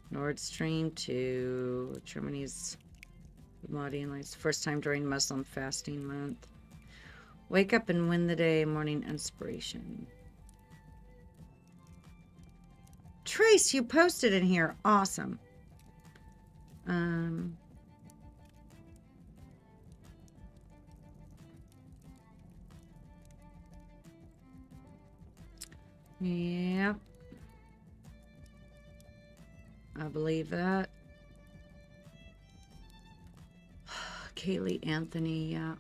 Nord Stream 2. Germany's Mahdi lights. First time during Muslim fasting month. Wake up and win the day. Morning inspiration. Trace, you posted in here. Awesome. Yeah. I believe that. Kaylee Anthony, yeah.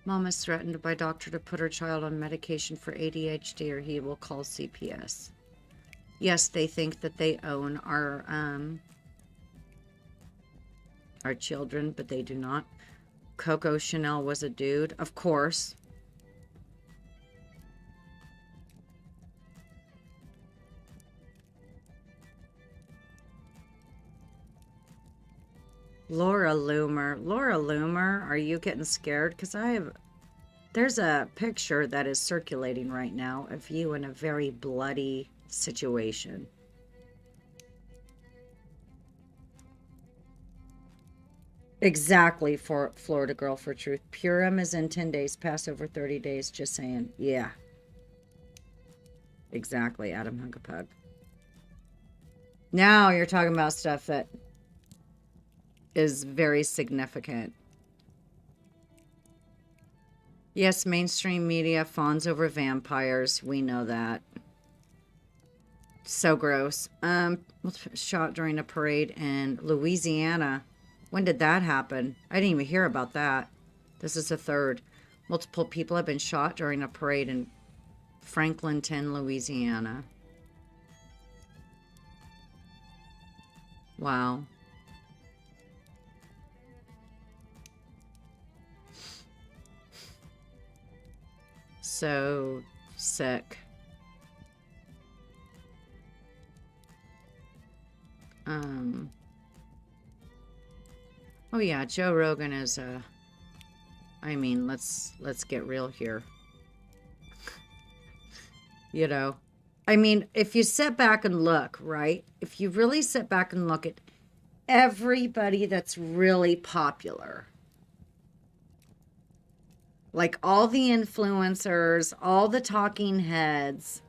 Mom is threatened by doctor to put her child on medication for ADHD or he will call CPS. Yes, they think that they own our children, but they do not. Coco Chanel was a dude, of course. Laura Loomer, are you getting scared? Because there's a picture that is circulating right now of you in a very bloody situation. Exactly, for Florida Girl for Truth. Purim is in 10 days, Passover 30 days, just saying. Yeah. Exactly, Adam Hugapug. Now you're talking about stuff that is very significant. Yes, mainstream media fawns over vampires. We know that. So gross. Shot during a parade in Louisiana. When did that happen? I didn't even hear about that. This is the third. Multiple people have been shot during a parade in Franklinton, Louisiana. Wow. So sick. Oh yeah, Joe Rogan is I mean, let's get real here. You know, I mean, if you sit back and look, right? If you really sit back and look at everybody that's really popular, like all the influencers, all the talking heads,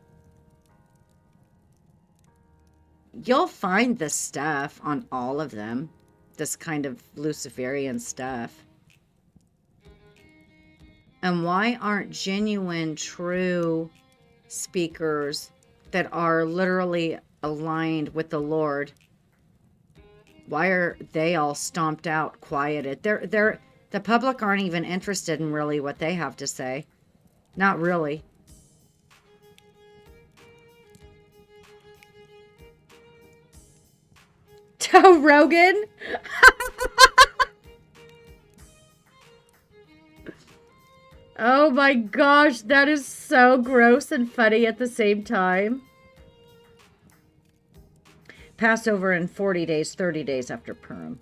you'll find this stuff on all of them, this kind of Luciferian stuff. And why aren't genuine, true speakers that are literally aligned with the Lord, why are they all stomped out, quieted? The public aren't even interested in really what they have to say. Not really. Joe Rogan? Oh my gosh, that is so gross and funny at the same time. Passover in 40 days, 30 days after Purim.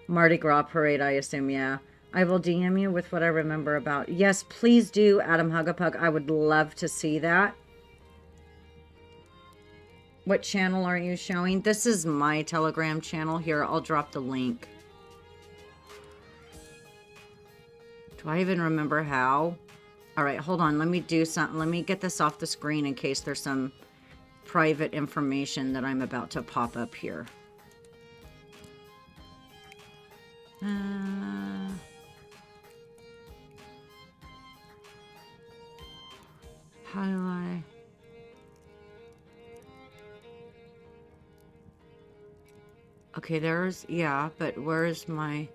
Mardi Gras parade, I assume, yeah. I will DM you with what I remember about. Yes, please do, Adam Hugapug. I would love to see that. What channel are you showing? This is my Telegram channel. Here, I'll drop the link. Do I even remember how? All right, hold on. Let me do something. Let me get this off the screen in case there's some private information that I'm about to pop up here. How do I... Okay, there's... Yeah, but where's my...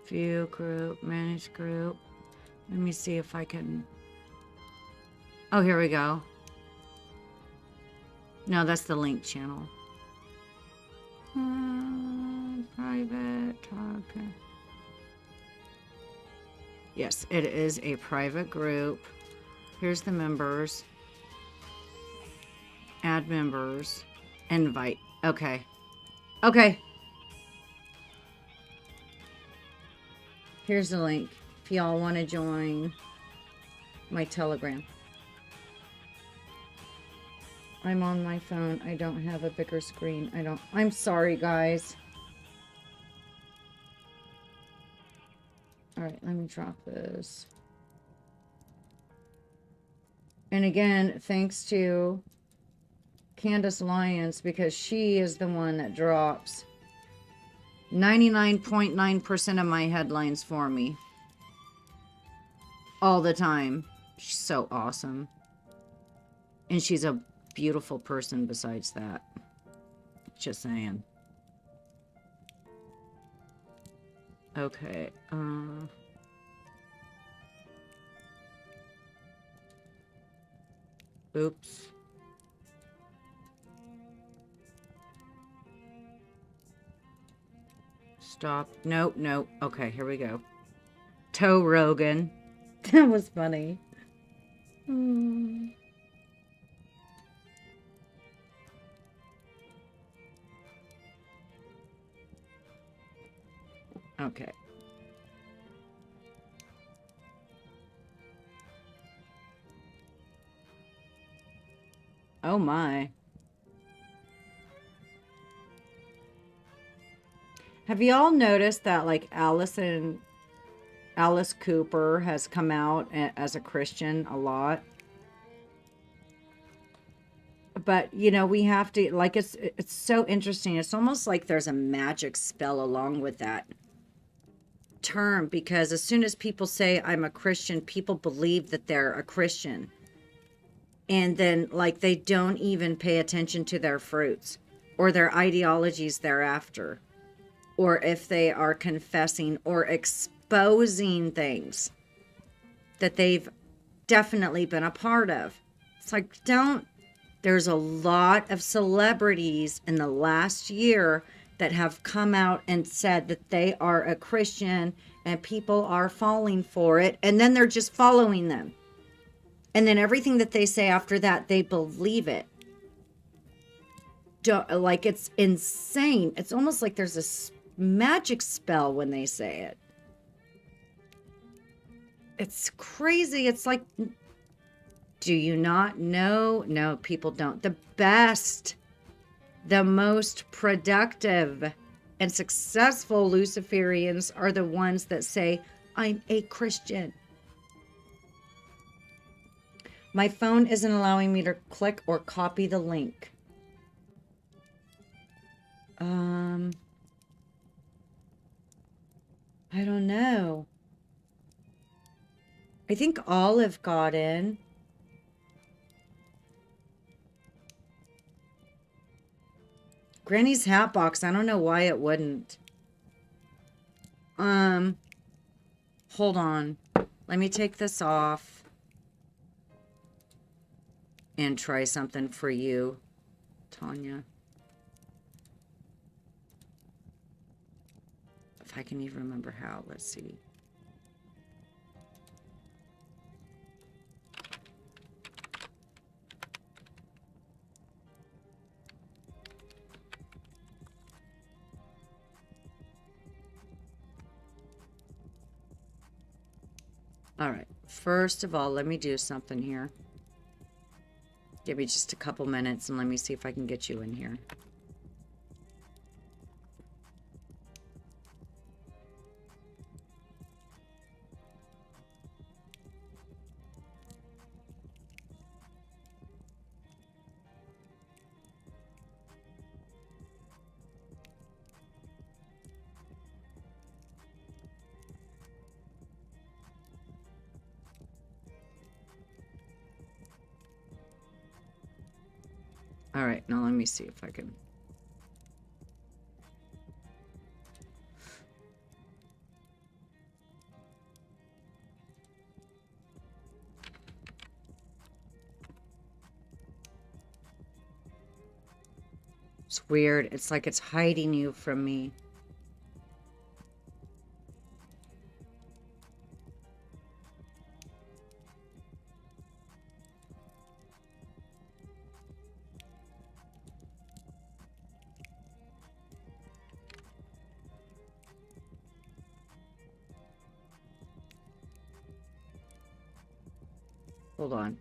View group, manage group. Let me see if I can... Oh, here we go. No, that's the link channel. Private talk. Yes, it is a private group. Here's the members. Add members. Invite. Okay. Okay. Here's the link if y'all want to join my Telegram. I'm on my phone. I don't have a bigger screen. I'm sorry, guys. All right, let me drop this. And again, thanks to Candace Lyons, because she is the one that drops 99.9% of my headlines for me. All the time. She's so awesome. And she's a beautiful person besides that. Just saying. Okay. Oops. Stop. Nope, nope. Okay, here we go. Toe Rogan. That was funny. Okay. Oh my. Have you all noticed that like Alice Cooper has come out as a Christian a lot? But you know, we have to, like, it's so interesting. It's almost like there's a magic spell along with that term, because as soon as people say I'm a Christian, people believe that they're a Christian. And then, like, they don't even pay attention to their fruits or their ideologies thereafter, or if they are confessing or exposing things that they've definitely been a part of. It's like, there's a lot of celebrities in the last year that have come out and said that they are a Christian, and people are falling for it, and then they're just following them. And then everything that they say after that, they believe it. Like, it's insane. It's almost like there's a magic spell when they say it. It's crazy. It's like, do you not know? No, people don't. The best, the most productive and successful Luciferians are the ones that say, I'm a Christian. My phone isn't allowing me to click or copy the link. I don't know. I think Olive got in. Granny's hat box. I don't know why it wouldn't. Hold on. Let me take this off and try something for you, Tanya. If I can even remember how. Let's see. All right. First of all, let me do something here. Give me just a couple minutes and let me see if I can get you in here. All right, now let me see if I can. It's weird. It's like it's hiding you from me. Hold on.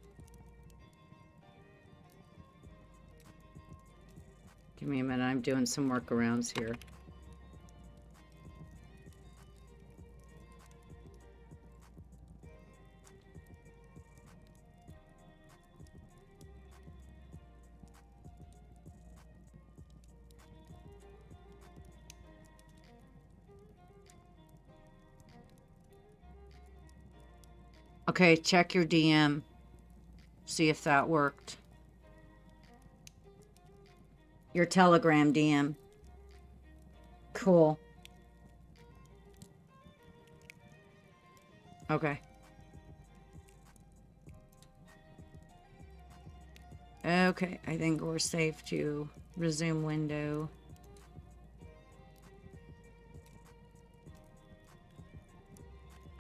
Give me a minute. I'm doing some workarounds here. Okay, check your DM. See if that worked. Your Telegram DM. Cool. Okay. Okay, I think we're safe to resume window.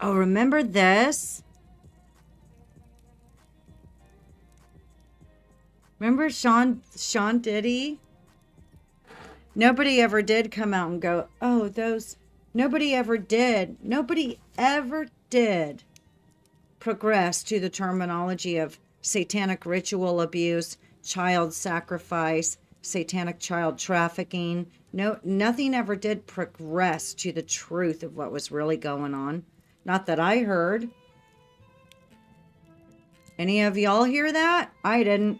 Oh, remember this? Remember Sean Diddy? Nobody ever did come out and go, oh, those... Nobody ever did. Nobody ever did progress to the terminology of satanic ritual abuse, child sacrifice, satanic child trafficking. No, nothing ever did progress to the truth of what was really going on. Not that I heard. Any of y'all hear that? I didn't.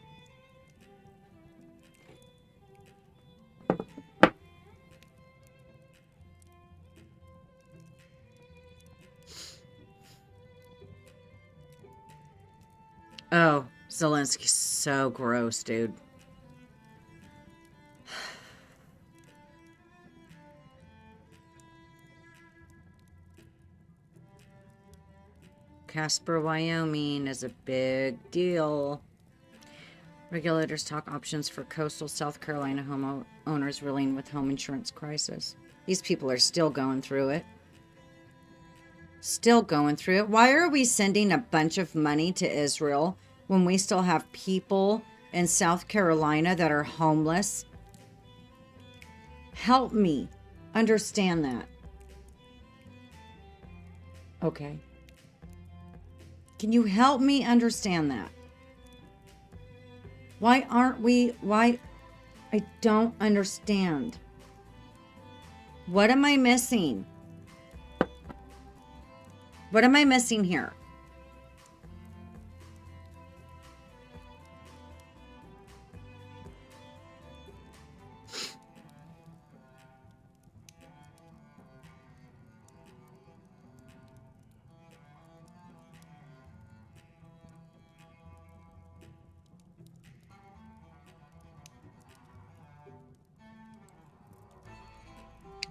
Oh, Zelensky's so gross, dude. Casper, Wyoming is a big deal. Regulators talk options for coastal South Carolina homeowners reeling with home insurance crisis. These people are still going through it. Still going through it. Why are we sending a bunch of money to Israel when we still have people in South Carolina that are homeless? Help me understand that. Okay. Can you help me understand that? Why aren't we, why, I don't understand. What am I missing? What am I missing here?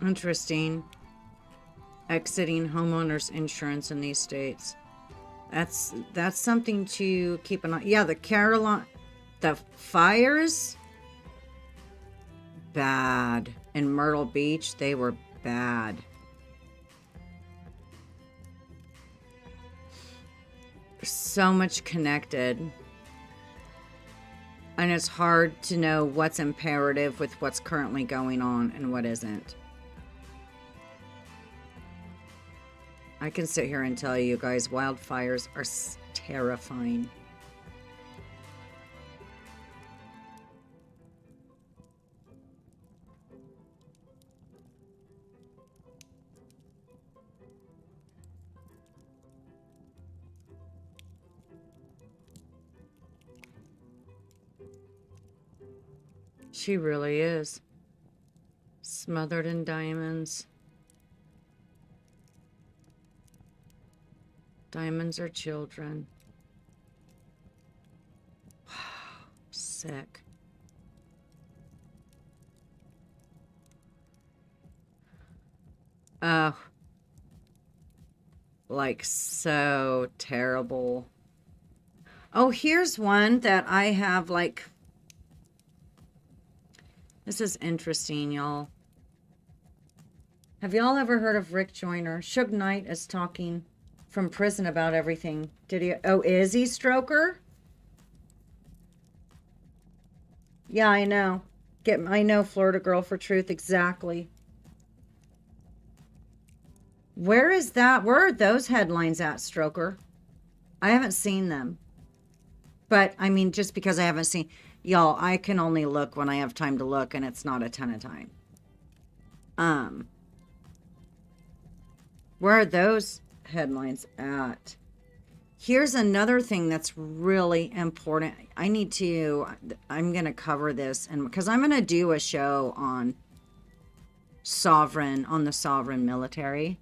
Interesting. Exiting homeowners insurance in these states. That's something to keep an eye. Yeah, the fires, bad. In Myrtle Beach, they were bad. So much connected. And it's hard to know what's imperative with what's currently going on and what isn't. I can sit here and tell you guys, wildfires are terrifying. She really is. Smothered in diamonds. Diamonds are children. Wow, sick. Oh, like so terrible. Oh, here's one that I have like. This is interesting, y'all. Have y'all ever heard of Rick Joyner? Suge Knight is talking from prison about everything. Did he? Oh, is he, Stroker? Yeah, I know. I know, Florida Girl for Truth, exactly. Where is that? Where are those headlines at, Stroker? I haven't seen them. But, I mean, just because I haven't seen... Y'all, I can only look when I have time to look, and it's not a ton of time. Where are those headlines at? Here's another thing that's really important. I'm going to cover this, and because I'm going to do a show on the sovereign military.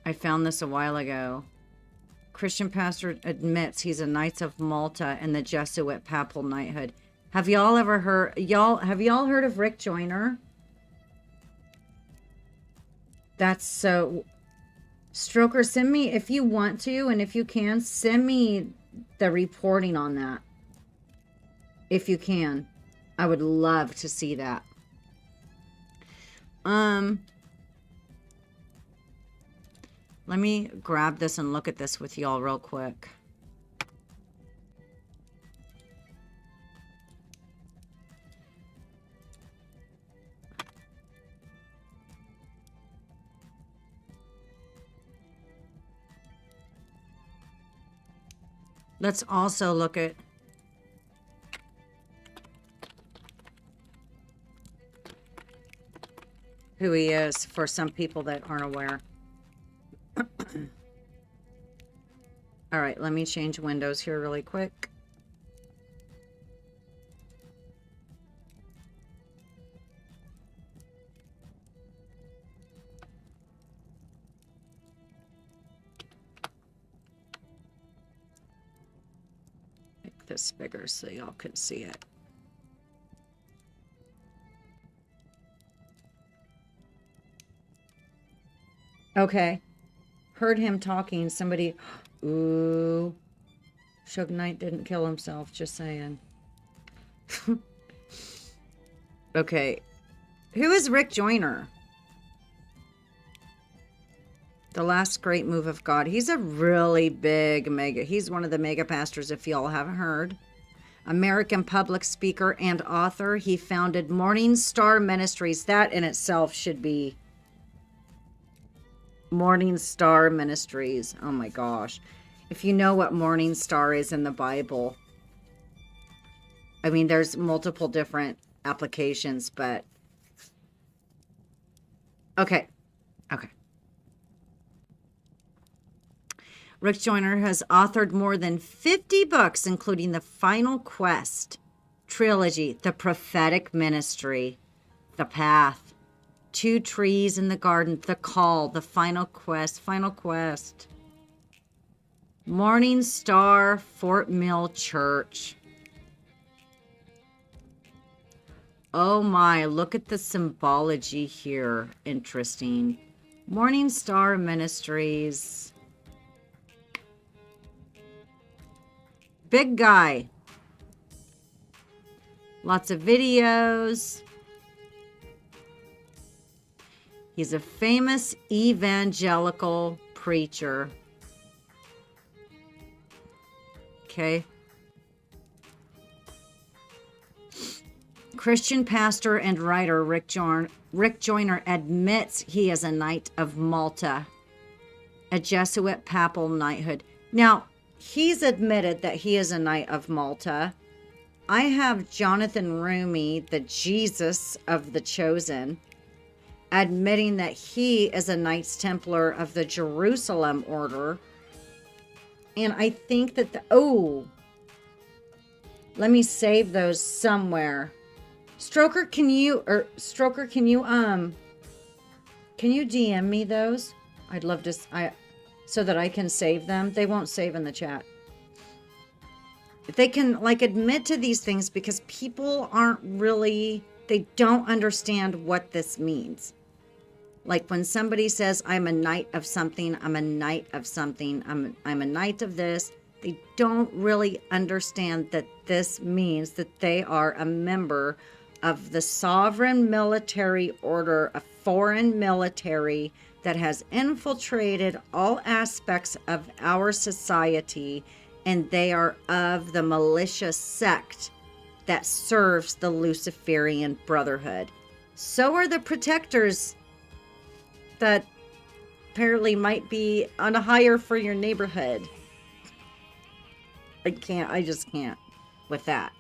I found this a while ago. Christian pastor admits he's a Knights of Malta and the Jesuit papal knighthood. Have y'all ever heard? Have y'all heard of Rick Joyner? That's so. Stroker, send me, if you want to, and if you can, send me the reporting on that. If you can. I would love to see that. Let me grab this and look at this with y'all real quick. Let's also look at who he is for some people that aren't aware. All right, let me change windows here really quick. make this bigger so y'all can see it. Okay. Heard him talking. Somebody... Ooh. Suge Knight didn't kill himself. Just saying. Okay. Who is Rick Joyner? The Last Great Move of God. He's a really big mega. He's one of the mega pastors, if y'all haven't heard. American public speaker and author. He founded Morning Star Ministries. That in itself should be Morning Star Ministries. Oh my gosh. If you know what Morning Star is in the Bible. I mean, there's multiple different applications, but... Okay. Okay. Rick Joyner has authored more than 50 books, including The Final Quest trilogy, The Prophetic Ministry, The Path, Two Trees in the Garden, The Call, The Final Quest, Morning Star, Fort Mill Church. Oh my, look at the symbology here. Interesting. Morning Star Ministries. Big guy. Lots of videos. He's a famous evangelical preacher. Okay. Christian pastor and writer Rick Joyner admits he is a Knight of Malta, a Jesuit papal knighthood. Now, he's admitted that he is a Knight of Malta. I have Jonathan Rumi, the Jesus of the Chosen, admitting that he is a Knights Templar of the Jerusalem Order. And I think that let me save those somewhere. Stroker, can you DM me those? I'd love to, so that I can save them. They won't save in the chat. If they can admit to these things, because people aren't really, they don't understand what this means. Like when somebody says, I'm a knight of something, I'm a knight of something, I'm a knight of this, they don't really understand that this means that they are a member of the sovereign military order, a foreign military that has infiltrated all aspects of our society, and they are of the malicious sect that serves the Luciferian Brotherhood. So are the protectors that apparently might be on a hire for your neighborhood. I just can't with that.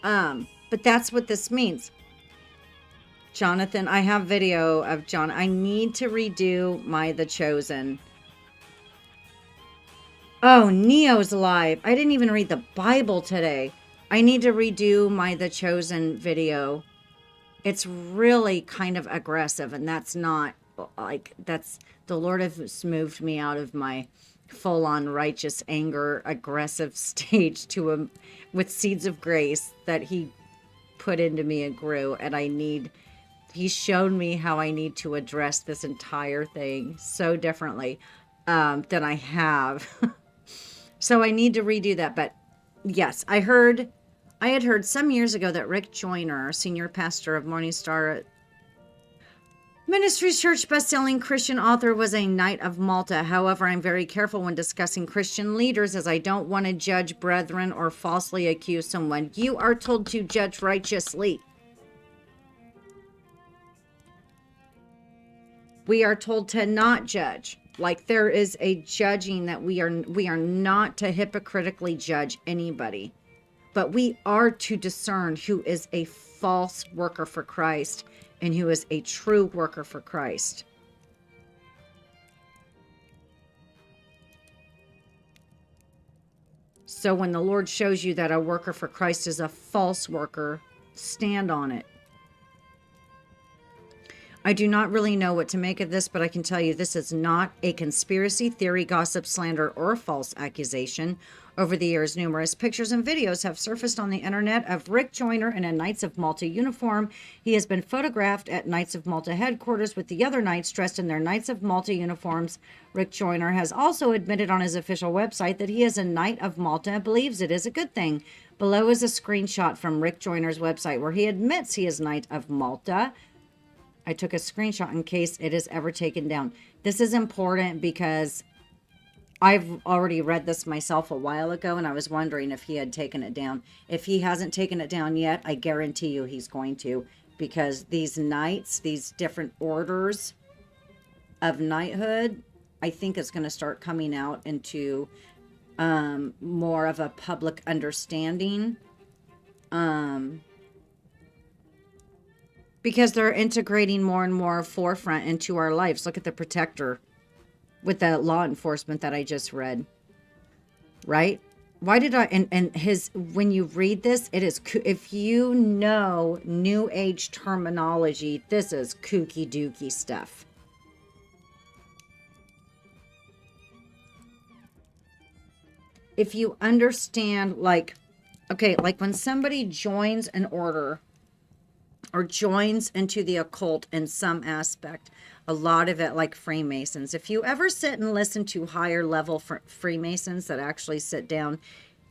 But that's what this means. Jonathan, I have video of John. I need to redo my The Chosen. Oh, Neo's live. I didn't even read the Bible today. I need to redo my The Chosen video. It's really kind of aggressive, and that's not that's the Lord has moved me out of my full-on righteous anger aggressive stage to with seeds of grace that he put into me and grew, and he's shown me how I need to address this entire thing so differently than I have. So I need to redo that. But yes, I had heard some years ago that Rick Joyner, senior pastor of Morning Star Ministries Church, best-selling Christian author, was a Knight of Malta. However, I'm very careful when discussing Christian leaders, as I don't want to judge brethren or falsely accuse someone. You are told to judge righteously. We are told to not judge. Like there is a judging that we are not to hypocritically judge anybody. But we are to discern who is a false worker for Christ and who is a true worker for Christ. So when the Lord shows you that a worker for Christ is a false worker, stand on it. I do not really know what to make of this, but I can tell you this is not a conspiracy theory, gossip, slander, or false accusation. Over the years, numerous pictures and videos have surfaced on the internet of Rick Joyner in a Knights of Malta uniform. He has been photographed at Knights of Malta headquarters with the other knights dressed in their Knights of Malta uniforms. Rick Joyner has also admitted on his official website that he is a Knight of Malta and believes it is a good thing. Below is a screenshot from Rick Joyner's website where he admits he is Knight of Malta. I took a screenshot in case it is ever taken down. This is important because I've already read this myself a while ago, and I was wondering if he had taken it down. If he hasn't taken it down yet, I guarantee you he's going to, because these knights, these different orders of knighthood, I think is going to start coming out into more of a public understanding. Because they're integrating more and more forefront into our lives. Look at the protector with the law enforcement that I just read. Right? Why did I, and his, when you read this, it is, if you know New Age terminology, this is kooky dooky stuff. If you understand, like, okay, like when somebody joins an order, or joins into the occult in some aspect, a lot of it like Freemasons. If you ever sit and listen to higher level Freemasons that actually sit down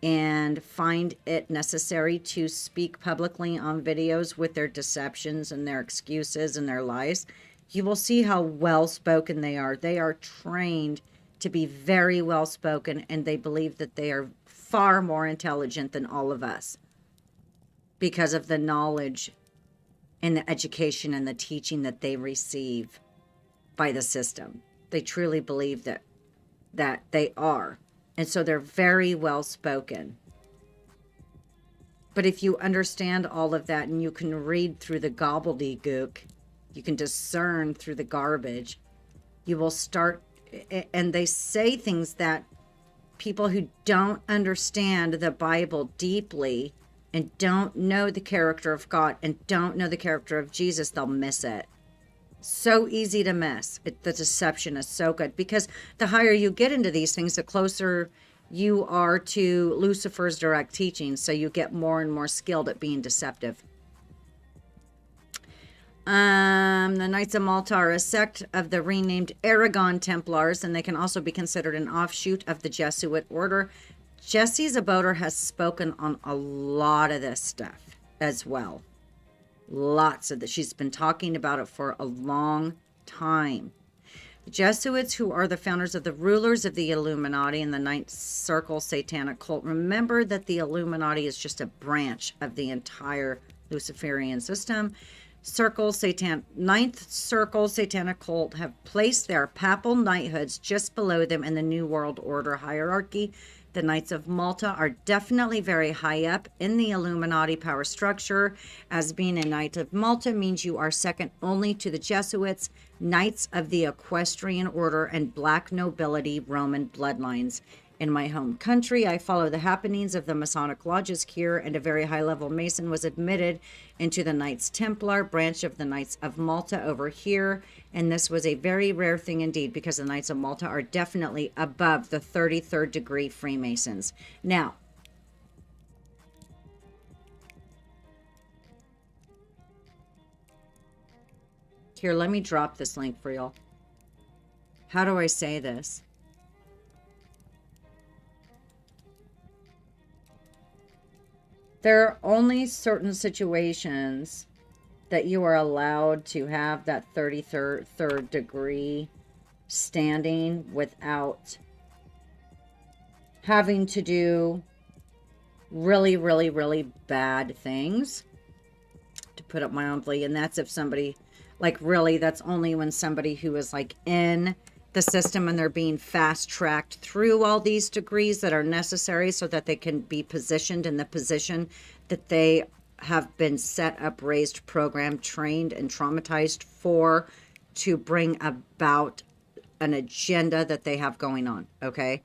and find it necessary to speak publicly on videos with their deceptions and their excuses and their lies, you will see how well spoken they are. They are trained to be very well spoken, and they believe that they are far more intelligent than all of us because of the knowledge and the education and the teaching that they receive by the system. They truly believe that they are. And so they're very well spoken. But if you understand all of that and you can read through the gobbledygook, you can discern through the garbage, you will start, and they say things that people who don't understand the Bible deeply and don't know the character of God and don't know the character of Jesus, they'll miss it. So easy to miss. The deception is so good, because the higher you get into these things, the closer you are to Lucifer's direct teaching. So you get more and more skilled at being deceptive. The Knights of Malta are a sect of the renamed Aragon Templars, and they can also be considered an offshoot of the Jesuit order. Jessie Zaboter has spoken on a lot of this stuff as well. Lots of this. She's been talking about it for a long time. The Jesuits, who are the founders of the rulers of the Illuminati and the Ninth Circle Satanic Cult, remember that the Illuminati is just a branch of the entire Luciferian system. Ninth Circle Satanic Cult have placed their papal knighthoods just below them in the New World Order hierarchy. The Knights of Malta are definitely very high up in the Illuminati power structure, as being a Knight of Malta means you are second only to the Jesuits, Knights of the Equestrian Order, and Black Nobility Roman bloodlines. In my home country, I follow the happenings of the Masonic lodges here, and a very high-level Mason was admitted into the Knights Templar branch of the Knights of Malta over here, and this was a very rare thing indeed, because the Knights of Malta are definitely above the 33rd degree Freemasons. Now, here, let me drop this link for y'all. How do I say this? There are only certain situations that you are allowed to have that 33rd degree standing without having to do really, really, really bad things, to put it mildly. And that's if somebody, like, really, that's only when somebody who is like in the system and they're being fast-tracked through all these degrees that are necessary so that they can be positioned in the position that they have been set up, raised, programmed, trained, and traumatized for, to bring about an agenda that they have going on, okay?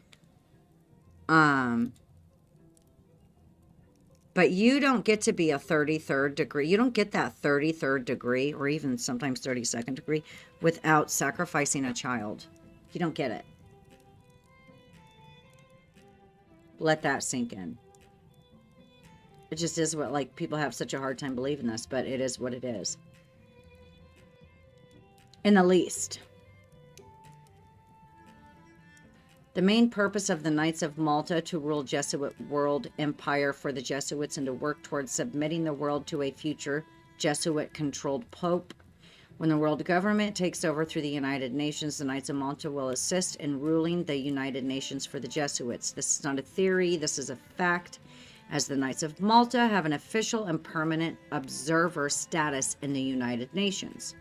But you don't get to be a 33rd degree. You don't get that 33rd degree or even sometimes 32nd degree without sacrificing a child. You don't get it. Let that sink in. It just is what, like, people have such a hard time believing this, but it is what it is. In the least. The main purpose of the Knights of Malta to rule Jesuit world empire for the Jesuits and to work towards submitting the world to a future Jesuit-controlled pope. When the world government takes over through the United Nations, the Knights of Malta will assist in ruling the United Nations for the Jesuits. This is not a theory, this is a fact, as the Knights of Malta have an official and permanent observer status in the United Nations.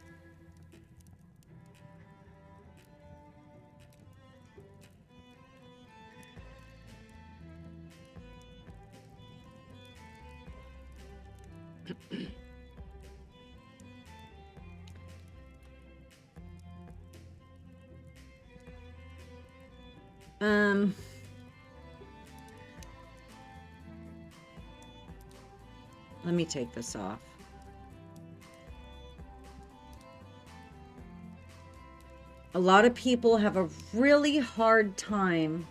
Let me take this off. A lot of people have a really hard time,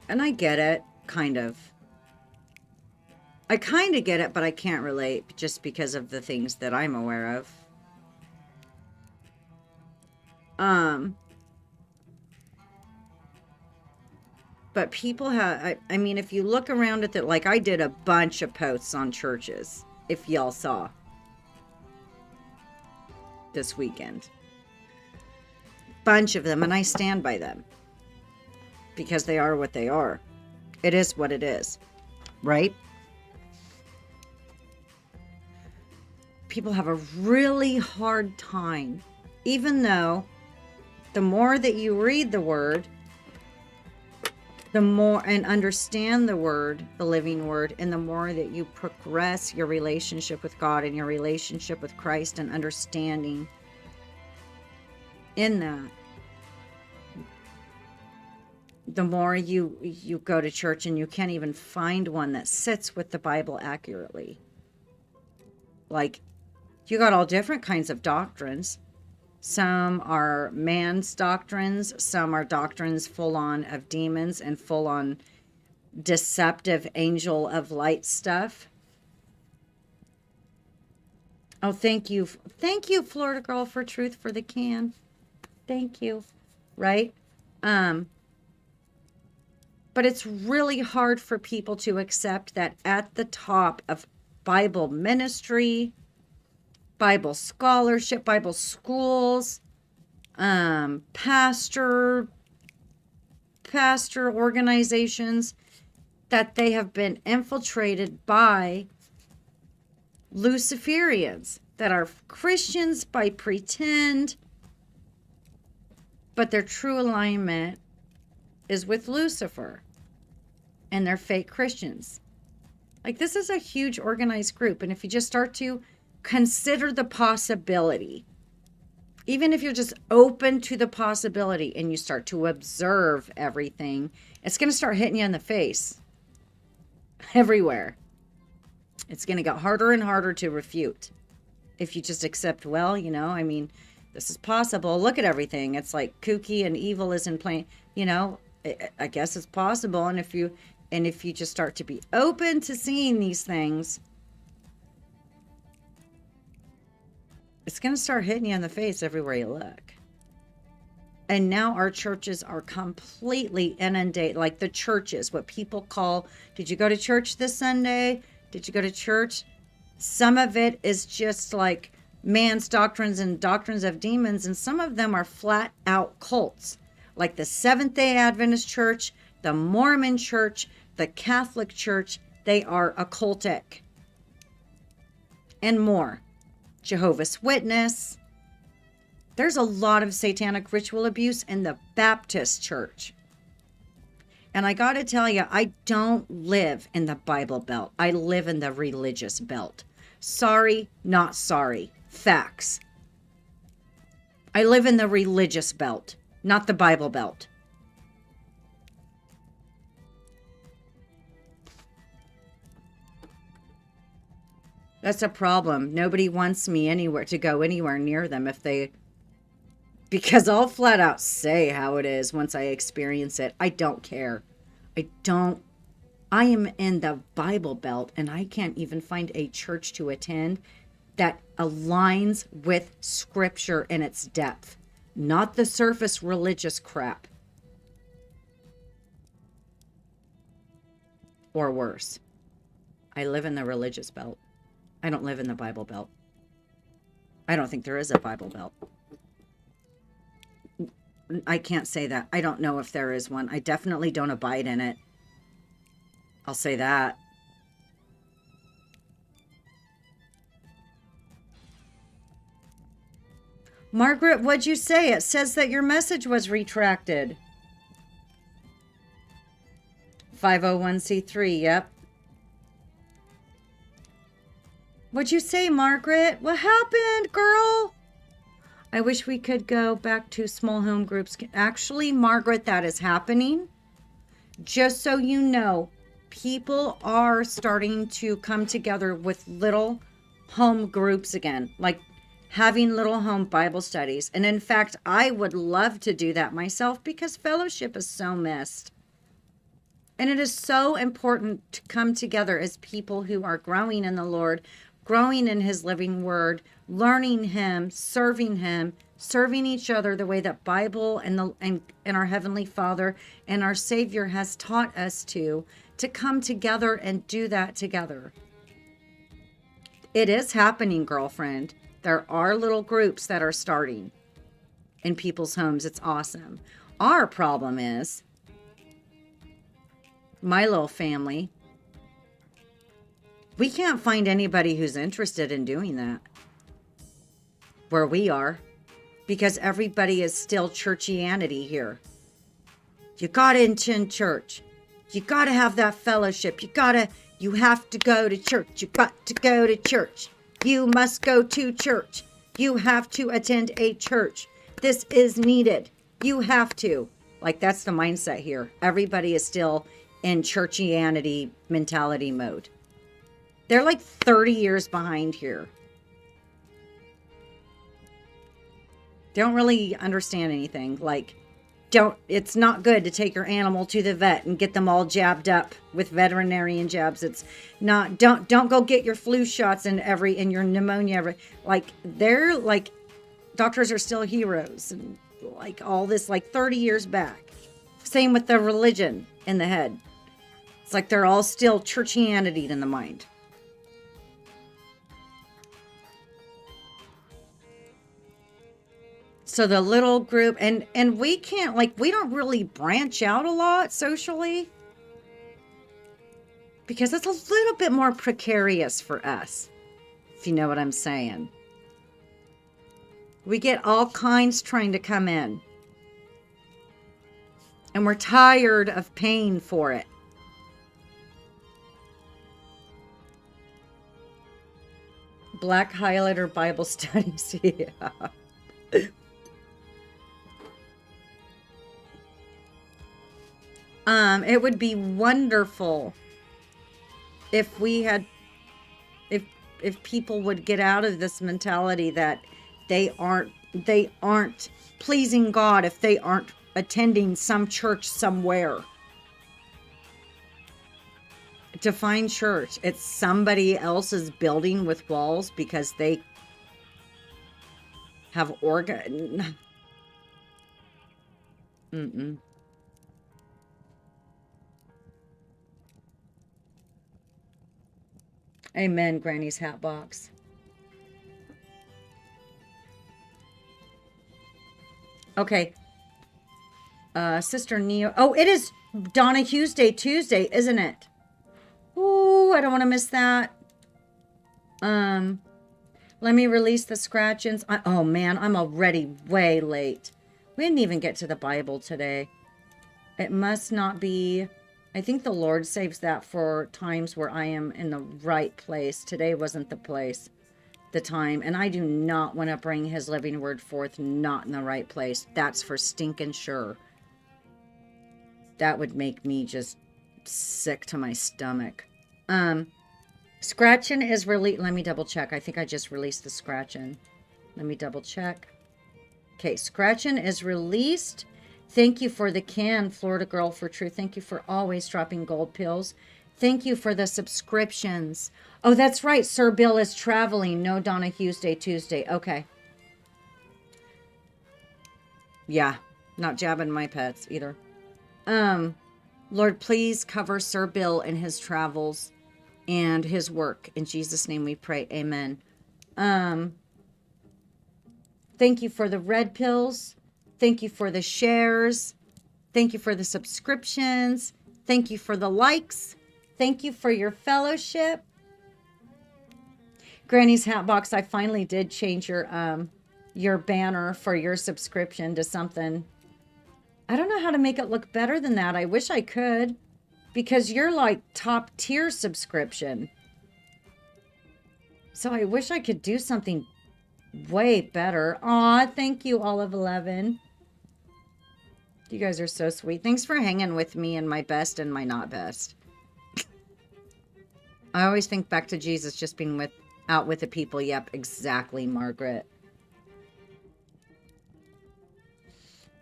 and I get it, kind of. I kind of get it, but I can't relate just because of the things that I'm aware of. But people have, I mean, if you look around at the, like I did a bunch of posts on churches, if y'all saw this weekend. Bunch of them, and I stand by them. Because they are what they are. It is what it is. Right? People have a really hard time, even though the more that you read the word, the more, and understand the word, the living word, and the more that you progress your relationship with God and your relationship with Christ and understanding in that, the more you go to church and you can't even find one that sits with the Bible accurately. Like, you got all different kinds of doctrines. Some are man's doctrines. Some are doctrines full on of demons and full on deceptive angel of light stuff. Oh, thank you. Thank you, Florida Girl, for Truth for the Can. Thank you. Right? But it's really hard for people to accept that at the top of Bible ministry, Bible scholarship, Bible schools, pastor organizations, that they have been infiltrated by Luciferians that are Christians by pretend, but their true alignment is with Lucifer, and they're fake Christians. Like, this is a huge organized group, and if you just start to consider the possibility, even if you're just open to the possibility and you start to observe everything, it's going to start hitting you in the face everywhere. It's going to get harder and harder to refute if you just accept, well, you know, I mean, this is possible. Look at everything. It's like kooky and evil is in plain, you know, I guess it's possible. And if you just start to be open to seeing these things, it's going to start hitting you in the face everywhere you look. And now our churches are completely inundated. Like the churches, what people call, did you go to church this Sunday? Did you go to church? Some of it is just like man's doctrines and doctrines of demons. And some of them are flat out cults. Like the Seventh-day Adventist Church, the Mormon Church, the Catholic Church. They are occultic. And more. Jehovah's Witness. There's a lot of satanic ritual abuse in the Baptist Church. And I got to tell you, I don't live in the Bible Belt. I live in the religious belt. Sorry, not sorry. Facts. I live in the religious belt, not the Bible Belt. That's a problem. Nobody wants me anywhere to go anywhere near them because I'll flat out say how it is once I experience it. I don't care. I am in the Bible Belt and I can't even find a church to attend that aligns with scripture in its depth, not the surface religious crap. Or worse. I live in the religious belt. I don't live in the Bible Belt. I don't think there is a Bible Belt. I can't say that. I don't know if there is one. I definitely don't abide in it. I'll say that. Margaret, what'd you say? It says that your message was retracted. 501c3, yep. What'd you say, Margaret? What happened, girl? I wish we could go back to small home groups. Actually, Margaret, that is happening. Just so you know, people are starting to come together with little home groups again, like having little home Bible studies. And in fact, I would love to do that myself because fellowship is so missed. And it is so important to come together as people who are growing in the Lord, growing in his living word, learning him, serving each other the way that Bible and our Heavenly Father and our Savior has taught us to come together and do that together. It is happening, girlfriend. There are little groups that are starting in people's homes. It's awesome. Our problem is my little family. We can't find anybody who's interested in doing that where we are because everybody is still churchianity here. You got to attend church. You got to have that fellowship. You have to go to church. You got to go to church. You must go to church. You have to attend a church. This is needed. You have to. Like, that's the mindset here. Everybody is still in churchianity mentality mode. They're like 30 years behind here. They don't really understand anything. Like, it's not good to take your animal to the vet and get them all jabbed up with veterinarian jabs. It's not, don't go get your flu shots and your pneumonia. Like, they're like, doctors are still heroes and like all this, like 30 years back. Same with the religion in the head. It's like they're all still churchianity in the mind. So the little group, and we can't, like, we don't really branch out a lot socially because it's a little bit more precarious for us, if you know what I'm saying. We get all kinds trying to come in, and we're tired of paying for it. Black highlighter Bible studies, yeah. It would be wonderful if we had, if people would get out of this mentality that they aren't pleasing God if they aren't attending some church somewhere. Define church. It's somebody else's building with walls because they have organ. Amen, Granny's hat box. Okay. Sister Neo. Oh, it is Donna Hughes Day Tuesday, isn't it? Ooh, I don't want to miss that. Let me release the scratch-ins. Oh, man, I'm already way late. We didn't even get to the Bible today. It must not be... I think the Lord saves that for times where I am in the right place. Today wasn't the place, the time. And I do not want to bring his living word forth not in the right place. That's for stinking sure. That would make me just sick to my stomach. Scratching is really, let me double check. I think I just released the scratching. Let me double check. Okay, scratching is released. Thank you for the can, Florida Girl for Truth. Thank you for always dropping gold pills. Thank you for the subscriptions. Oh, that's right. Sir Bill is traveling. No Donna Hughes Day Tuesday. Okay. Yeah, not jabbing my pets either. Lord, please cover Sir Bill in his travels and his work. In Jesus' name we pray. Amen. Thank you for the red pills. Thank you for the shares. Thank you for the subscriptions. Thank you for the likes. Thank you for your fellowship. Granny's Hat Box, I finally did change your banner for your subscription to something. I don't know how to make it look better than that. I wish I could, because you're like top tier subscription. So I wish I could do something way better. Aw, thank you, Olive 11. You guys are so sweet. Thanks for hanging with me in my best and my not best. I always think back to Jesus just being out with the people. Yep, exactly, Margaret.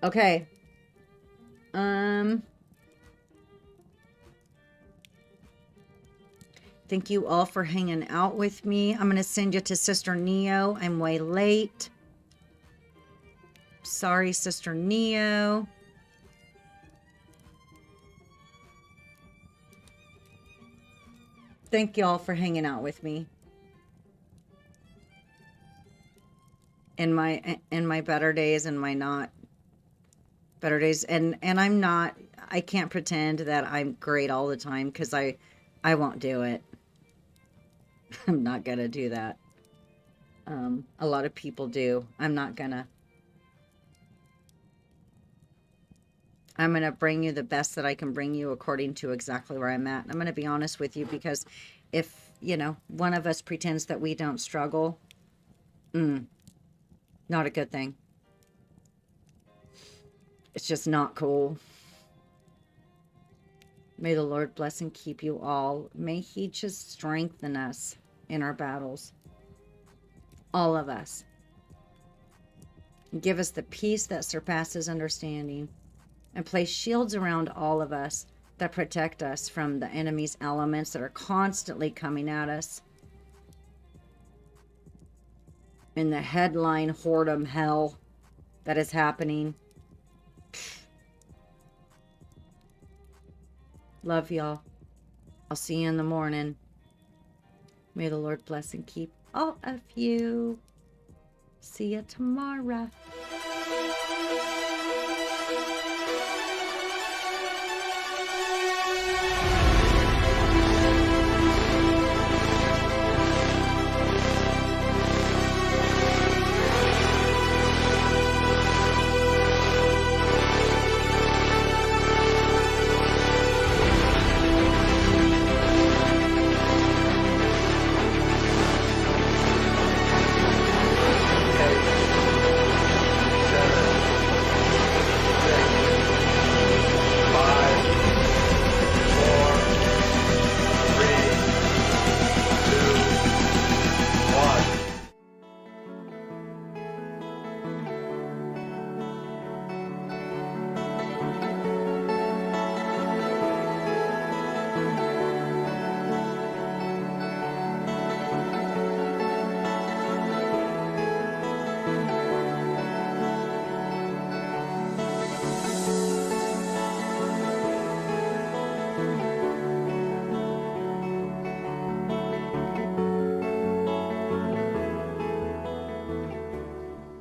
Okay. Thank you all for hanging out with me. I'm going to send you to Sister Neo. I'm way late. Sorry, Sister Neo. Thank you all for hanging out with me. In my better days and my not better days. And I can't pretend that I'm great all the time, because I won't do it. I'm not going to do that. A lot of people do. I'm not going to. I'm going to bring you the best that I can bring you according to exactly where I'm at. I'm going to be honest with you, because if, one of us pretends that we don't struggle, not a good thing. It's just not cool. May the Lord bless and keep you all. May He just strengthen us in our battles. All of us. Give us the peace that surpasses understanding. And place shields around all of us that protect us from the enemy's elements that are constantly coming at us. In the headline whoredom hell that is happening. Love y'all. I'll see you in the morning. May the Lord bless and keep all of you. See you tomorrow.